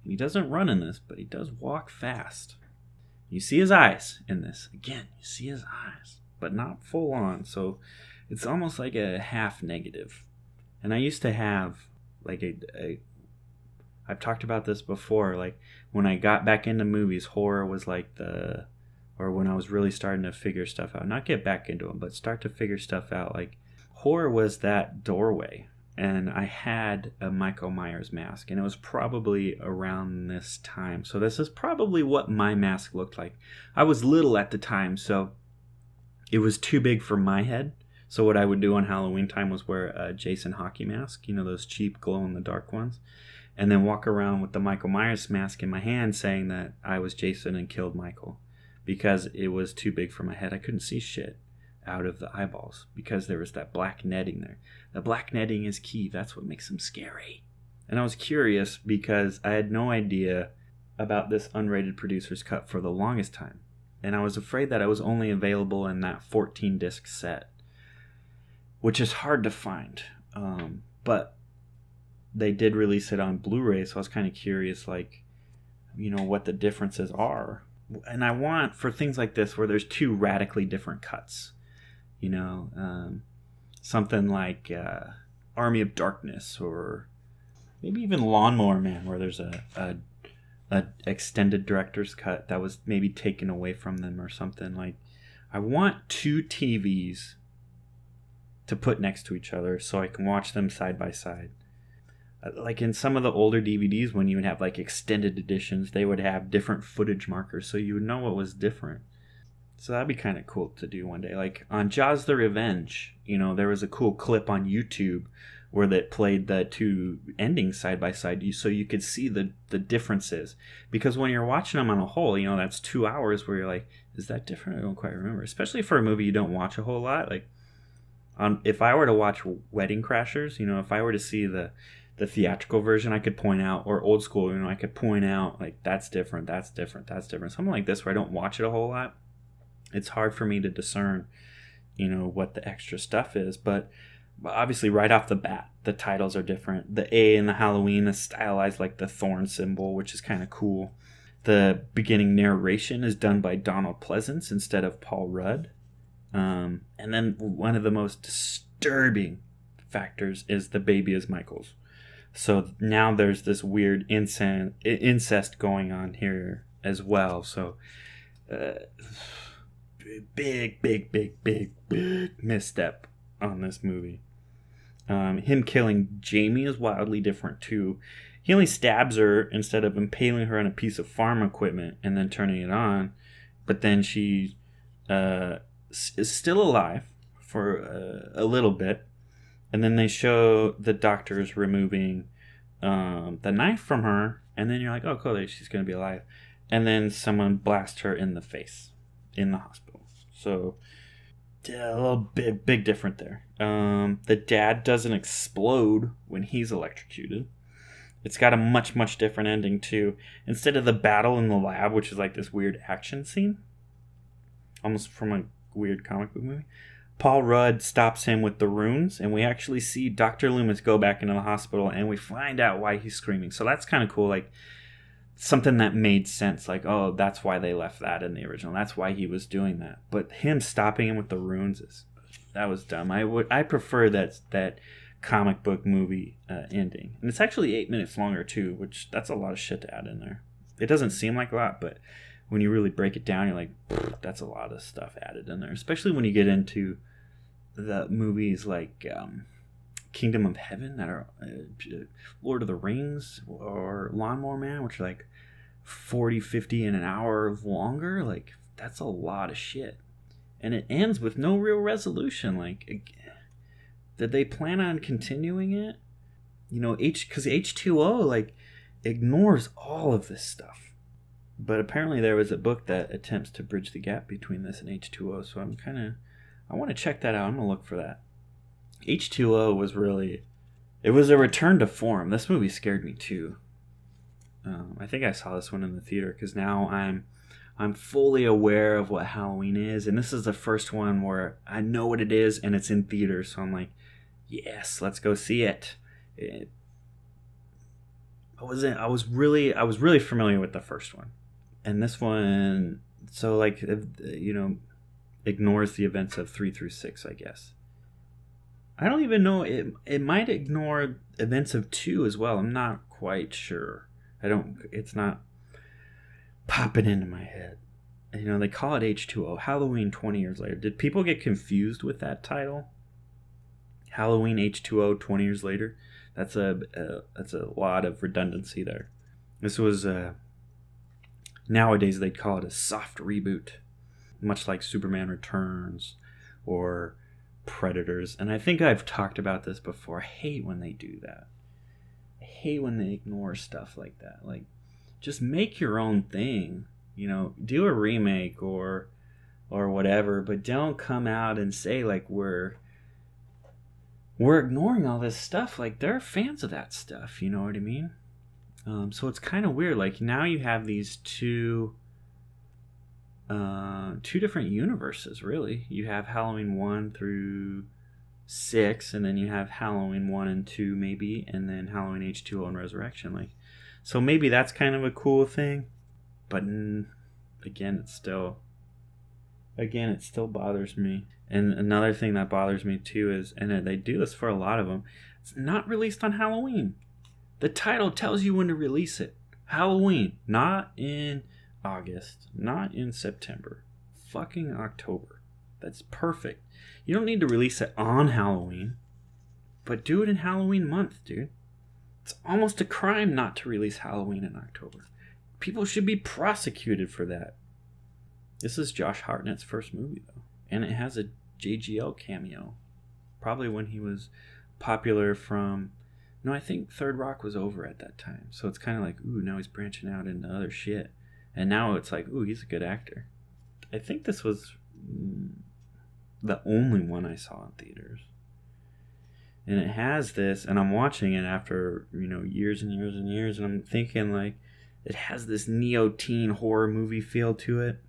And he doesn't run in this, but he does walk fast. You see his eyes in this. Again, you see his eyes, but not full on. So it's almost like a half negative. And I used to have like I've talked about this before, like when I got back into movies, horror was like or when I was really starting to figure stuff out, not get back into them, but start to figure stuff out, like horror was that doorway. And I had a Michael Myers mask, and it was probably around this time. So this is probably what my mask looked like. I was little at the time, so it was too big for my head. So what I would do on Halloween time was wear a Jason hockey mask, you know, those cheap glow-in-the-dark ones, and then walk around with the Michael Myers mask in my hand saying that I was Jason and killed Michael, because it was too big for my head. I couldn't see shit out of the eyeballs because there was that black netting there. The black netting is key. That's what makes them scary. And I was curious because I had no idea about this unrated producer's cut for the longest time. And I was afraid that it was only available in that 14-disc set, which is hard to find. But they did release it on Blu-ray, so I was kind of curious, like, you know, what the differences are. And I want, for things like this, where there's two radically different cuts, you know, something like Army of Darkness, or maybe even Lawnmower Man, where there's a extended director's cut that was maybe taken away from them or something. Like, I want two TVs to put next to each other so I can watch them side by side. Like in some of the older DVDs, when you would have like extended editions, they would have different footage markers so you would know what was different. So that'd be kind of cool to do one day. Like on Jaws the Revenge, you know, there was a cool clip on YouTube where that played the two endings side by side so you could see the differences. Because when you're watching them on a whole, you know, that's 2 hours where you're like, is that different? I don't quite remember. Especially for a movie you don't watch a whole lot. Like, if I were to watch Wedding Crashers, you know, if I were to see the theatrical version, I could point out, or old school, you know, I could point out, like, that's different, that's different, that's different. Something like this where I don't watch it a whole lot, it's hard for me to discern, you know, what the extra stuff is. But obviously right off the bat, the titles are different. The A in the Halloween is stylized like the thorn symbol, which is kind of cool. The beginning narration is done by Donald Pleasance instead of Paul Rudd. And then one of the most disturbing factors is the baby is Michael's. So now there's this weird incest going on here as well. So big misstep on this movie. Him killing Jamie is wildly different too. He only stabs her instead of impaling her on a piece of farm equipment and then turning it on. But then she is still alive for a little bit. And then they show the doctors removing the knife from her. And then you're like, oh, cool, she's going to be alive. And then someone blasts her in the face in the hospital. So a little big different there. The dad doesn't explode when he's electrocuted. It's got a much different ending too. Instead of the battle in the lab, which is like this weird action scene, almost from a weird comic book movie, Paul Rudd stops him with the runes, and we actually see Dr. Loomis go back into the hospital, and we find out why he's screaming. So that's kind of cool, like something that made sense. Like, oh, that's why they left that in the original. That's why he was doing that. But him stopping him with the runes that was dumb. I prefer that comic book movie ending, and it's actually 8 minutes longer too, which that's a lot of shit to add in there. It doesn't seem like a lot, but when you really break it down, you're like, that's a lot of stuff added in there, especially when you get into the movies like Kingdom of Heaven that are Lord of the Rings or Lawnmower Man, which are like 40, 50 in an hour longer. Like, that's a lot of shit. And it ends with no real resolution. Like, did they plan on continuing it? You know, because H2O, like, ignores all of this stuff. But apparently there was a book that attempts to bridge the gap between this and H2O, so I want to check that out. I'm going to look for that. H2O was really, it was a return to form. This movie scared me too. I think I saw this one in the theater because now I'm fully aware of what Halloween is, and this is the first one where I know what it is and it's in theaters, so I'm like, yes, let's go see it. I was really familiar with the first one, and this one, so like, you know, ignores the events of 3 through 6, I guess. I don't even know, it might ignore events of 2 as well. I'm not quite sure. It's not popping into my head. You know, they call it H2O, Halloween 20 years later. Did people get confused with that title? Halloween H2O 20 years later? That's a lot of redundancy there. This was, nowadays they'd call it a soft reboot, much like Superman Returns or Predators. And I think I've talked about this before. I hate when they do that. I hate when they ignore stuff like that. Like, just make your own thing. You know, do a remake or whatever, but don't come out and say like we're ignoring all this stuff. Like, they're fans of that stuff, you know what I mean? So it's kind of weird. Like, now you have these two different universes, really. You have Halloween 1 through 6, and then you have Halloween 1 and 2 maybe, and then Halloween H2O and Resurrection. Like, so maybe that's kind of a cool thing, but again, it still bothers me. And another thing that bothers me too is, and they do this for a lot of them, it's not released on Halloween. The title tells you when to release it. Halloween, not in August, not in September, fucking October. That's perfect. You don't need to release it on Halloween, but do it in Halloween month, dude. It's almost a crime not to release Halloween in October. People should be prosecuted for that. This is Josh Hartnett's first movie, though. And it has a JGL cameo. Probably when he was popular from... No, I think Third Rock was over at that time. So it's kind of like, ooh, now he's branching out into other shit. And now it's like, ooh, he's a good actor. I think this was the only one I saw in theaters. And it has this, and I'm watching it after, you know, years and years and years, and I'm thinking, like, it has this neo-teen horror movie feel to it.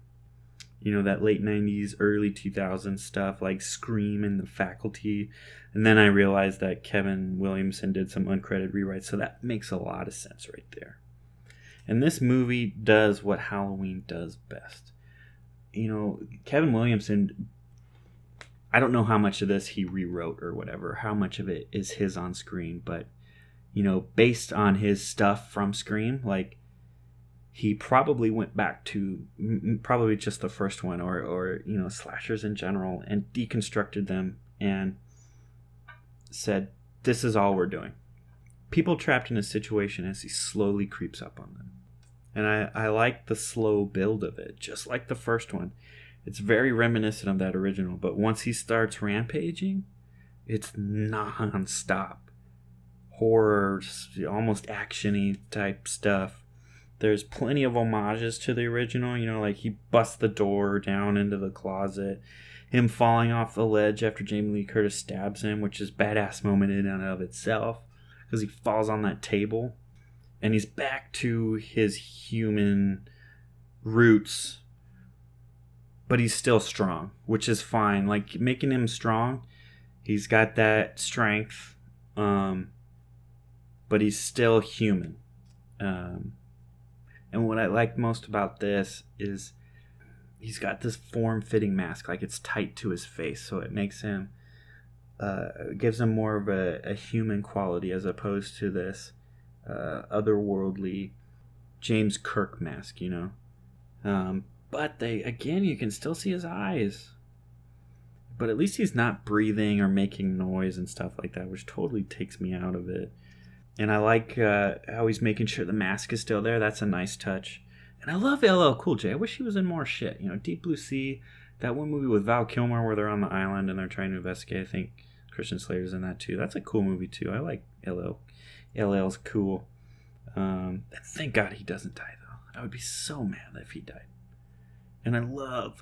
You know, that late 90s, early 2000s stuff, like Scream and The Faculty. And then I realized that Kevin Williamson did some uncredited rewrites, so that makes a lot of sense right there. And this movie does what Halloween does best. You know, Kevin Williamson, I don't know how much of this he rewrote or whatever, how much of it is his on screen, but, you know, based on his stuff from Scream, like, he probably went back to probably just the first one or you know, slashers in general, and deconstructed them and said, this is all we're doing. People trapped in a situation as he slowly creeps up on them. And I like the slow build of it, just like the first one. It's very reminiscent of that original, but once he starts rampaging, it's non-stop. Horror, almost action-y type stuff. There's plenty of homages to the original, you know, like he busts the door down into the closet, him falling off the ledge after Jamie Lee Curtis stabs him, which is a badass moment in and of itself, because he falls on that table, and he's back to his human roots, but he's still strong, which is fine. Like, making him strong, he's got that strength, but he's still human. And what I like most about this is he's got this form-fitting mask, like it's tight to his face, so it makes him, gives him more of a human quality as opposed to this otherworldly James Kirk mask, you know. But again, you can still see his eyes. But at least he's not breathing or making noise and stuff like that, which totally takes me out of it. And I like how he's making sure the mask is still there. That's a nice touch. And I love LL Cool J. I wish he was in more shit. You know, Deep Blue Sea, that one movie with Val Kilmer where they're on the island and they're trying to investigate. I think Christian Slater's in that too. That's a cool movie too. I like LL. LL's cool. And thank God he doesn't die though. I would be so mad if he died. And I love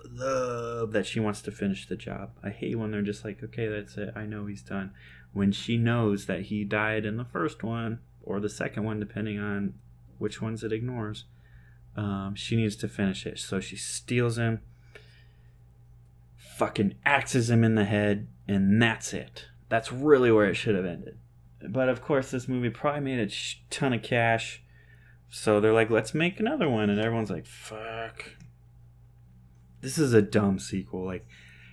that she wants to finish the job. I hate when they're just like, okay, that's it. I know he's done. When she knows that he died in the first one or the second one, depending on which ones it ignores, she needs to finish it. So she steals him, fucking axes him in the head, and that's it. That's really where it should have ended. But of course, this movie probably made a ton of cash. So they're like, let's make another one. And everyone's like, fuck. This is a dumb sequel. Like,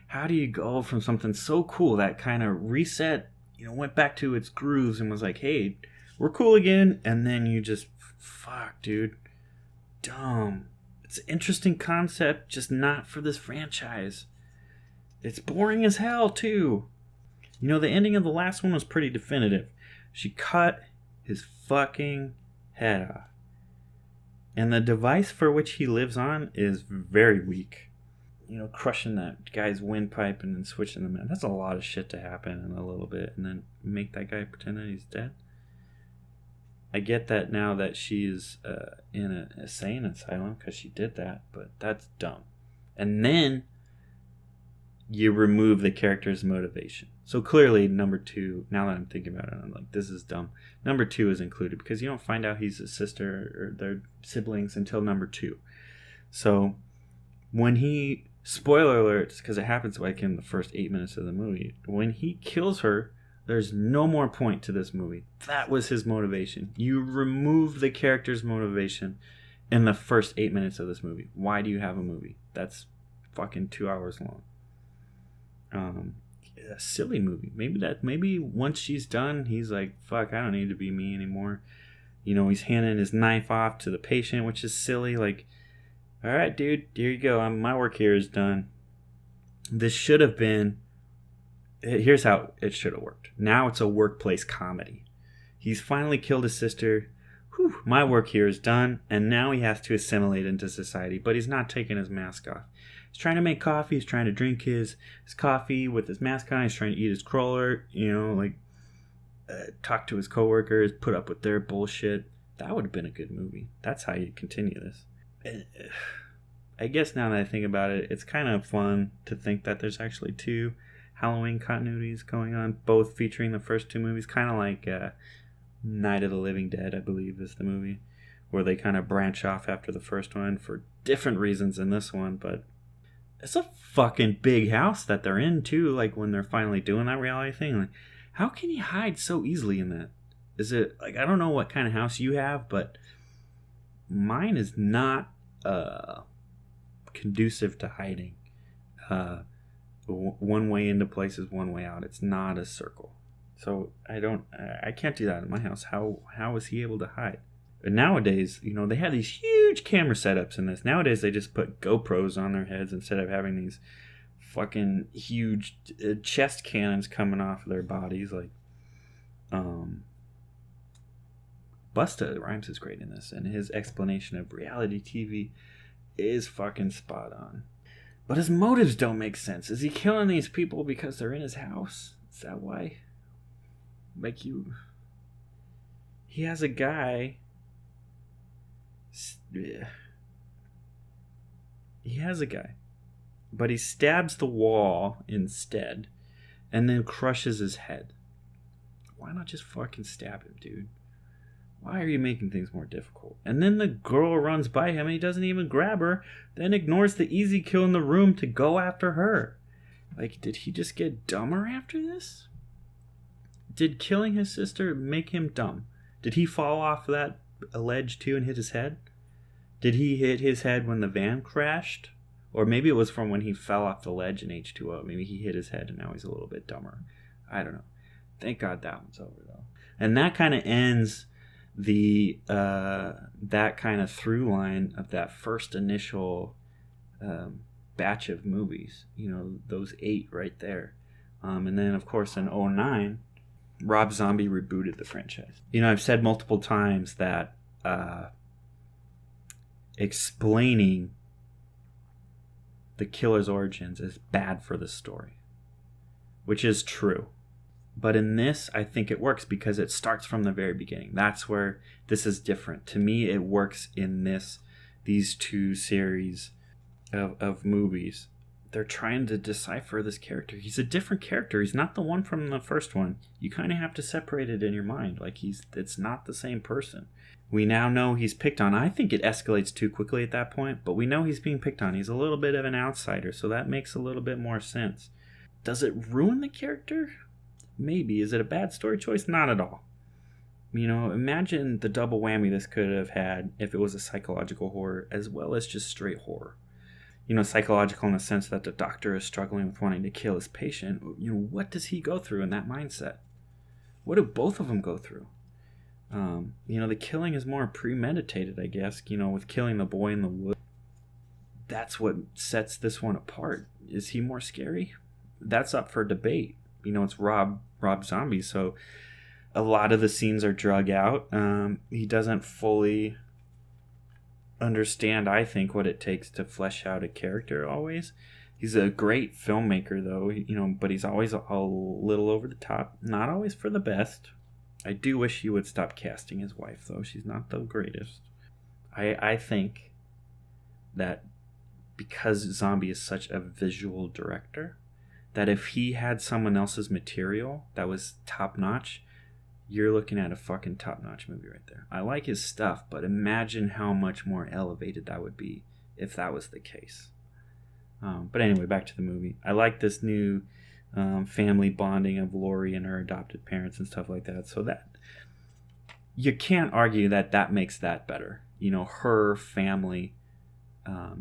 how do you go from something so cool that kind of reset, you know, went back to its grooves and was like, hey, we're cool again. And then you just, fuck, dude. Dumb. It's an interesting concept, just not for this franchise. It's boring as hell, too. You know, the ending of the last one was pretty definitive. She cut his fucking head off. And the device for which he lives on is very weak. You know, crushing that guy's windpipe and then switching them in. That's a lot of shit to happen in a little bit. And then make that guy pretend that he's dead. I get that now that she's in an insane asylum because she did that. But that's dumb. And then you remove the character's motivation. So clearly, number 2, now that I'm thinking about it, I'm like, this is dumb. Number 2 is included because you don't find out he's a sister or their siblings until number 2. So when he, spoiler alerts, because it happens like in the first 8 minutes of the movie, when he kills her, there's no more point to this movie. That was his motivation. You remove the character's motivation in the first 8 minutes of this movie. Why do you have a movie? That's fucking 2 hours long. A silly movie. Maybe once she's done, he's like, fuck, I don't need to be me anymore. You know, he's handing his knife off to the patient, which is silly. Like, all right, dude, here you go. My work here is done. This should have been, here's how it should have worked. Now it's a workplace comedy. He's finally killed his sister. Whew, my work here is done. And now he has to assimilate into society, but he's not taking his mask off. He's trying to make coffee. He's trying to drink his coffee with his mask on. He's trying to eat his crawler, you know, like talk to his coworkers, put up with their bullshit. That would have been a good movie. That's how you continue this. I guess now that I think about it, it's kind of fun to think that there's actually 2 Halloween continuities going on, both featuring the first 2 movies, kind of like Night of the Living Dead, I believe, is the movie, where they kind of branch off after the first one for different reasons in this one, but it's a fucking big house that they're in, too, like when they're finally doing that reality thing. Like, how can you hide so easily in that? Is it, like, I don't know what kind of house you have, but mine is not conducive to hiding. One way into places, one way out. It's not a circle. So I can't do that in my house. How is he able to hide? And nowadays, you know, they have these huge camera setups in this. Nowadays, they just put GoPros on their heads instead of having these fucking huge chest cannons coming off of their bodies. Like, Busta Rhymes is great in this, and his explanation of reality TV is fucking spot on. But his motives don't make sense. Is he killing these people because they're in his house? Is that why? Like, he has a guy. He has a guy, but he stabs the wall instead and then crushes his head. Why not just fucking stab him, dude? Why are you making things more difficult? And then the girl runs by him and he doesn't even grab her, then ignores the easy kill in the room to go after her. Like, did he just get dumber after this? Did killing his sister make him dumb? Did he fall off that ledge too and hit his head? Did he hit his head when the van crashed? Or maybe it was from when he fell off the ledge in H2O. Maybe he hit his head and now he's a little bit dumber. I don't know. Thank God that one's over though. And that kind of ends the that kind of through line of that first initial batch of movies, those 8 right there. And then, of course, in 2009, Rob Zombie rebooted the franchise. I've said multiple times that explaining the killer's origins is bad for the story, which is true. But in this, I think it works because it starts from the very beginning. That's where this is different. To me, it works in these 2 series of movies. They're trying to decipher this character. He's a different character. He's not the one from the first one. You kind of have to separate it in your mind. Like it's not the same person. We now know he's picked on. I think it escalates too quickly at that point, but we know he's being picked on. He's a little bit of an outsider, so that makes a little bit more sense. Does it ruin the character? Maybe. Is it a bad story choice? Not at all. Imagine the double whammy this could have had if it was a psychological horror as well as just straight horror. Psychological in the sense that the doctor is struggling with wanting to kill his patient. What does he go through in that mindset? What do both of them go through? The killing is more premeditated, I guess, with killing the boy in the woods. That's what sets this one apart. Is he more scary? That's up for debate. It's Rob Zombie, so a lot of the scenes are drug out. He doesn't fully understand, I think, what it takes to flesh out a character always. He's a great filmmaker, though, but he's always a little over the top. Not always for the best. I do wish he would stop casting his wife, though. She's not the greatest. I think that because Zombie is such a visual director, that if he had someone else's material that was top-notch, you're looking at a fucking top-notch movie right there. I like his stuff, but imagine how much more elevated that would be if that was the case. But anyway, back to the movie. I like this new family bonding of Laurie and her adopted parents and stuff like that. So that you can't argue that makes that better. Her family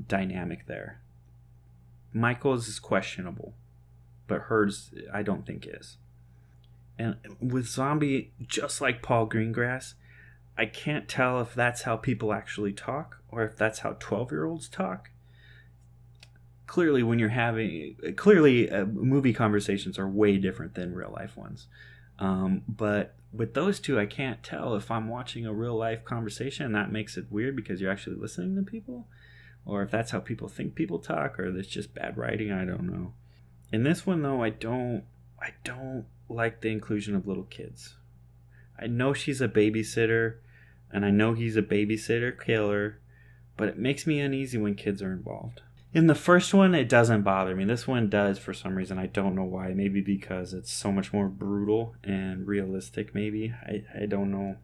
dynamic there. Michael's is questionable, but hers I don't think is. And with Zombie, just like Paul Greengrass, I can't tell if that's how people actually talk or if that's how 12-year-olds talk. Clearly, movie conversations are way different than real life ones. But with those two, I can't tell if I'm watching a real life conversation, and that makes it weird because you're actually listening to people, or if that's how people think people talk, or it's just bad writing. I don't know. In this one, though, I don't like the inclusion of little kids. I know she's a babysitter, and I know he's a babysitter killer, but it makes me uneasy when kids are involved. In the first one, it doesn't bother me. This one does for some reason. I don't know why. Maybe because it's so much more brutal and realistic, maybe. I don't know.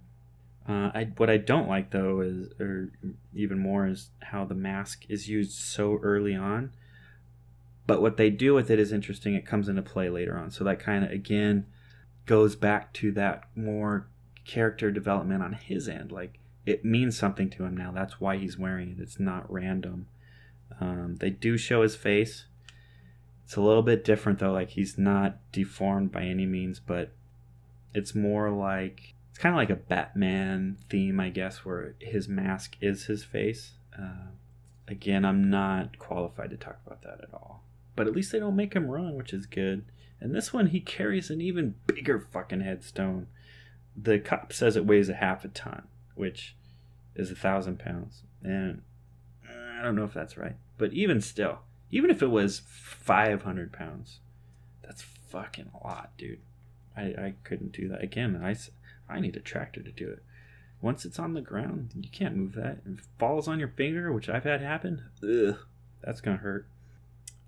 What I don't like, though, or even more, is how the mask is used so early on. But what they do with it is interesting. It comes into play later on. So that kind of, again, goes back to that more character development on his end. Like, it means something to him now. That's why he's wearing it. It's not random. They do show his face. It's a little bit different, though. Like, he's not deformed by any means, but it's more like, it's kind of like a Batman theme, I guess, where his mask is his face. Again, I'm not qualified to talk about that at all. But at least they don't make him run, which is good. And this one, he carries an even bigger fucking headstone. The cop says it weighs a half a ton, which is 1,000 pounds. And I don't know if that's right. But even still, even if it was 500 pounds, that's fucking a lot, dude. I couldn't do that. Again, I need a tractor to do it. Once it's on the ground, you can't move that. If it falls on your finger, which I've had happen, that's going to hurt.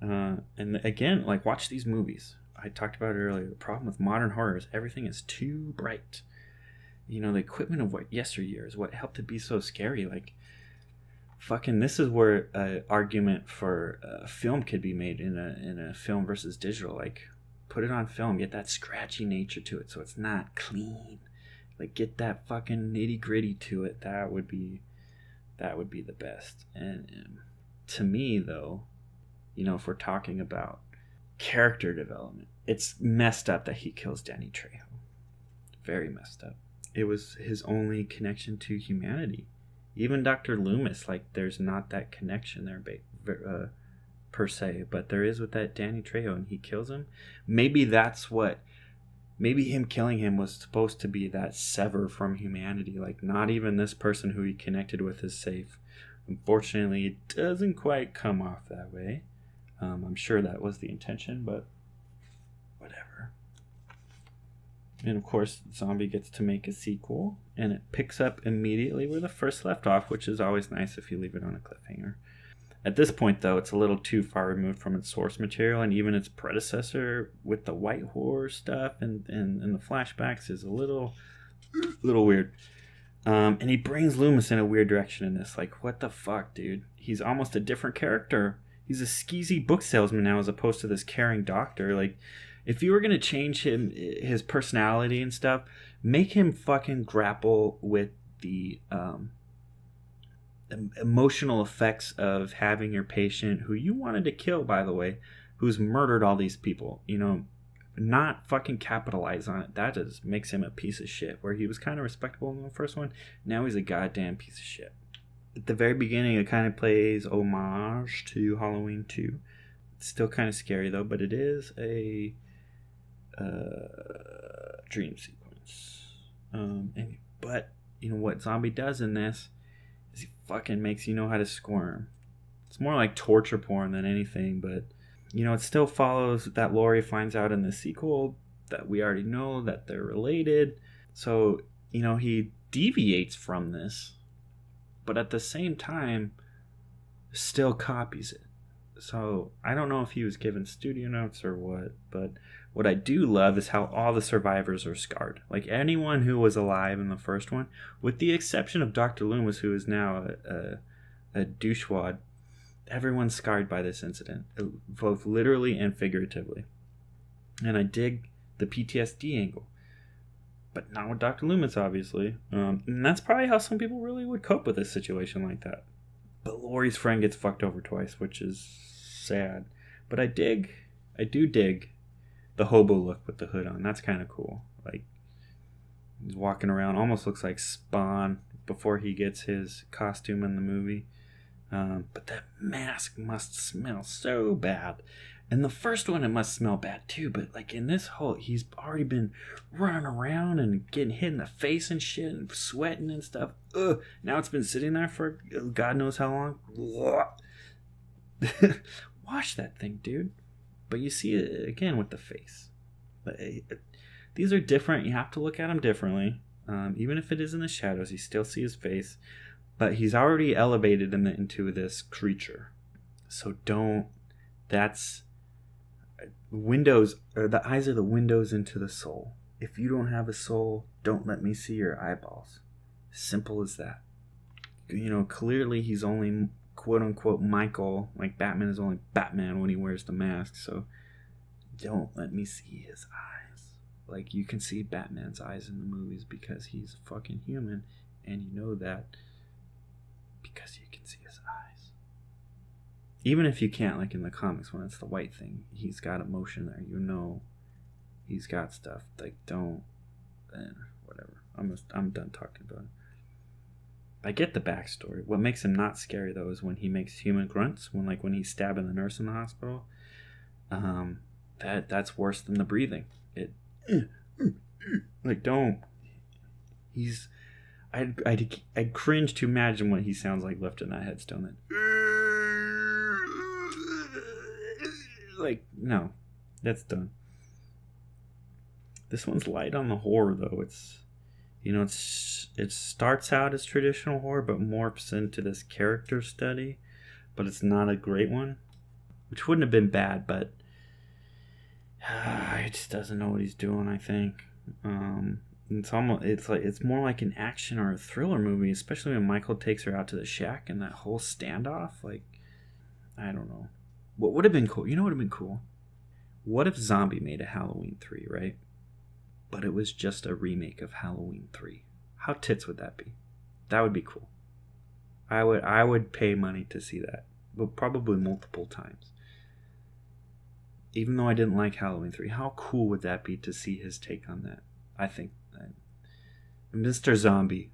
And again, like, watch these movies. I talked about it earlier. The problem with modern horror is everything is too bright. The equipment of what yesteryear is what helped it be so scary. Like, fucking, this is where an argument for film could be made in a film versus digital. Like, put it on film, get that scratchy nature to it so it's not clean. Like, get that fucking nitty gritty to it. That would be the best. And to me, though, if we're talking about character development, it's messed up that he kills Danny Trejo. Very messed up. It was his only connection to humanity. Even Dr. Loomis, like, there's not that connection there per se, but there is with that Danny Trejo, and he kills him. Maybe him killing him was supposed to be that sever from humanity. Like, not even this person who he connected with is safe. Unfortunately, it doesn't quite come off that way. I'm sure that was the intention, but whatever. And of course, Zombie gets to make a sequel, and it picks up immediately where the first left off, which is always nice if you leave it on a cliffhanger. At this point, though, it's a little too far removed from its source material, and even its predecessor with the white horror stuff and the flashbacks is a little weird. And he brings Loomis in a weird direction in this. Like, what the fuck, dude? He's almost a different character. He's a skeezy book salesman now as opposed to this caring doctor. Like, if you were going to change his personality and stuff, make him fucking grapple with the emotional effects of having your patient, who you wanted to kill, by the way, who's murdered all these people, not fucking capitalize on it. That just makes him a piece of shit. Where he was kind of respectable in the first one, now he's a goddamn piece of shit. At the very beginning, it kind of plays homage to Halloween 2. It's still kind of scary, though, but it is a dream sequence. But what Zombie does in this is he fucking makes you know how to squirm. It's more like torture porn than anything, but it still follows that Laurie finds out in the sequel that we already know that they're related. So, he deviates from this, but at the same time still copies it. So I don't know if he was given studio notes or what, but what I do love is how all the survivors are scarred. Like, anyone who was alive in the first one, with the exception of Dr. Loomis, who is now a douchewad, everyone's scarred by this incident, both literally and figuratively. And I dig the PTSD angle, but not with Dr. Loomis, obviously. And that's probably how some people really would cope with a situation like that. But Laurie's friend gets fucked over twice, which is sad. But I do dig the hobo look with the hood on. That's kind of cool. Like, he's walking around, almost looks like Spawn before he gets his costume in the movie. But that mask must smell so bad. In the first one, it must smell bad too. But like in this whole, he's already been running around and getting hit in the face and shit and sweating and stuff. Ugh. Now it's been sitting there for God knows how long. Wash that thing, dude. But you see it again with the face. These are different. You have to look at them differently. Even if it is in the shadows, you still see his face. But he's already elevated into this creature. So that's windows, or the eyes are the windows into the soul. If you don't have a soul, don't let me see your eyeballs. Simple as that. Clearly he's only quote unquote Michael, like Batman is only Batman when he wears the mask. So don't let me see his eyes. Like, you can see Batman's eyes in the movies because he's a fucking human, and you know that because you can see his eyes. Even if you can't, like in the comics when it's the white thing, he's got emotion there. He's got stuff. Like, whatever. I'm done talking about it. I get the backstory. What makes him not scary though is when he makes human grunts. When he's stabbing the nurse in the hospital. That's worse than the breathing. I'd cringe to imagine what he sounds like lifting that headstone. No, that's done. This one's light on the horror though. It starts out as traditional horror, but morphs into this character study. But it's not a great one, which wouldn't have been bad, but he just doesn't know what he's doing, I think. It's more like an action or a thriller movie, especially when Michael takes her out to the shack and that whole standoff. Like, I don't know. What would have been cool? You know what would have been cool? What if Zombie made a Halloween 3, right? But it was just a remake of Halloween 3. How tits would that be? That would be cool. I would pay money to see that, but probably multiple times. Even though I didn't like Halloween 3, how cool would that be to see his take on that? I think Mr. Zombie,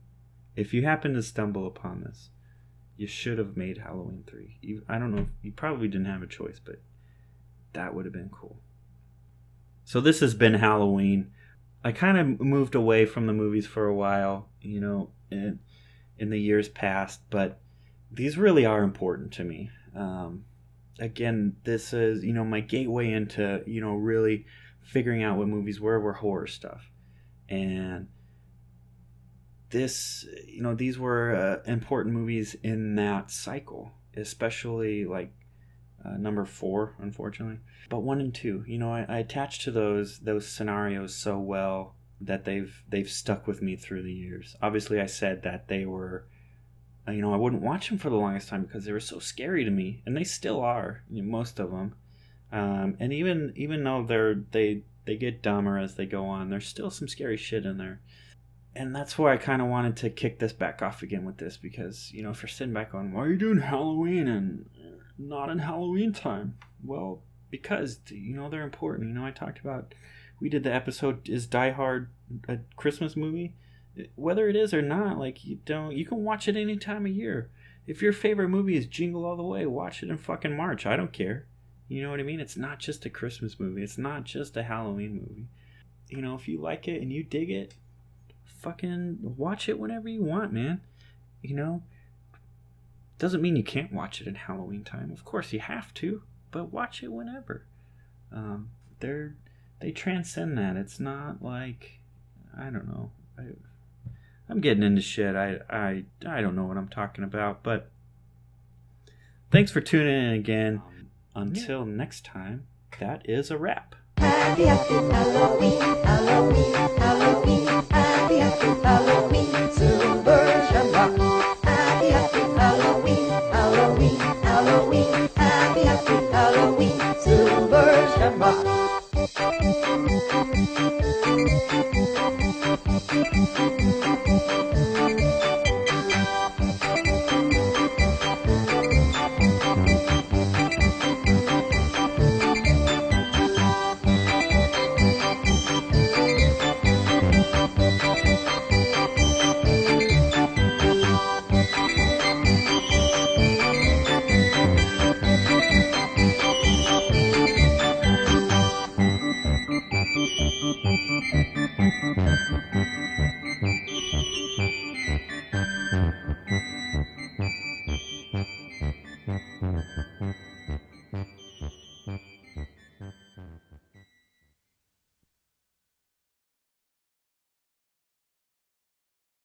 if you happen to stumble upon this, You should have made Halloween 3. I don't know if you probably didn't have a choice, but that would have been cool. So this has been Halloween. I kind of moved away from the movies for a while, in the years past, but these really are important to me. Again, this is, my gateway into, really figuring out what movies were horror stuff. And these were important movies in that cycle, especially like number 4, unfortunately. But 1 and 2, I attached to those scenarios so well that they've stuck with me through the years. Obviously, I said that they were, I wouldn't watch them for the longest time because they were so scary to me, and they still are, most of them. And even though they get dumber as they go on, there's still some scary shit in there. And that's why I kind of wanted to kick this back off again with this, because, if you're sitting back on, why are you doing Halloween and not in Halloween time? Well, because, they're important. I talked about, we did the episode, is Die Hard a Christmas movie? Whether it is or not, you can watch it any time of year. If your favorite movie is Jingle All the Way, watch it in fucking March. I don't care. You know what I mean? It's not just a Christmas movie. It's not just a Halloween movie. If you like it and you dig it, fucking watch it whenever you want, man. Doesn't mean you can't watch it in Halloween time. Of course you have to, but watch it whenever. They transcend that. It's not like, I don't know. I'm getting into shit. I don't know what I'm talking about, but thanks for tuning in again. Until next time, that is a wrap. Happy Halloween, Halloween, Halloween, happy Halloween, Silver Shamrock. Happy Halloween, Halloween, Halloween, happy Halloween, Silver Shamrock. Thank you.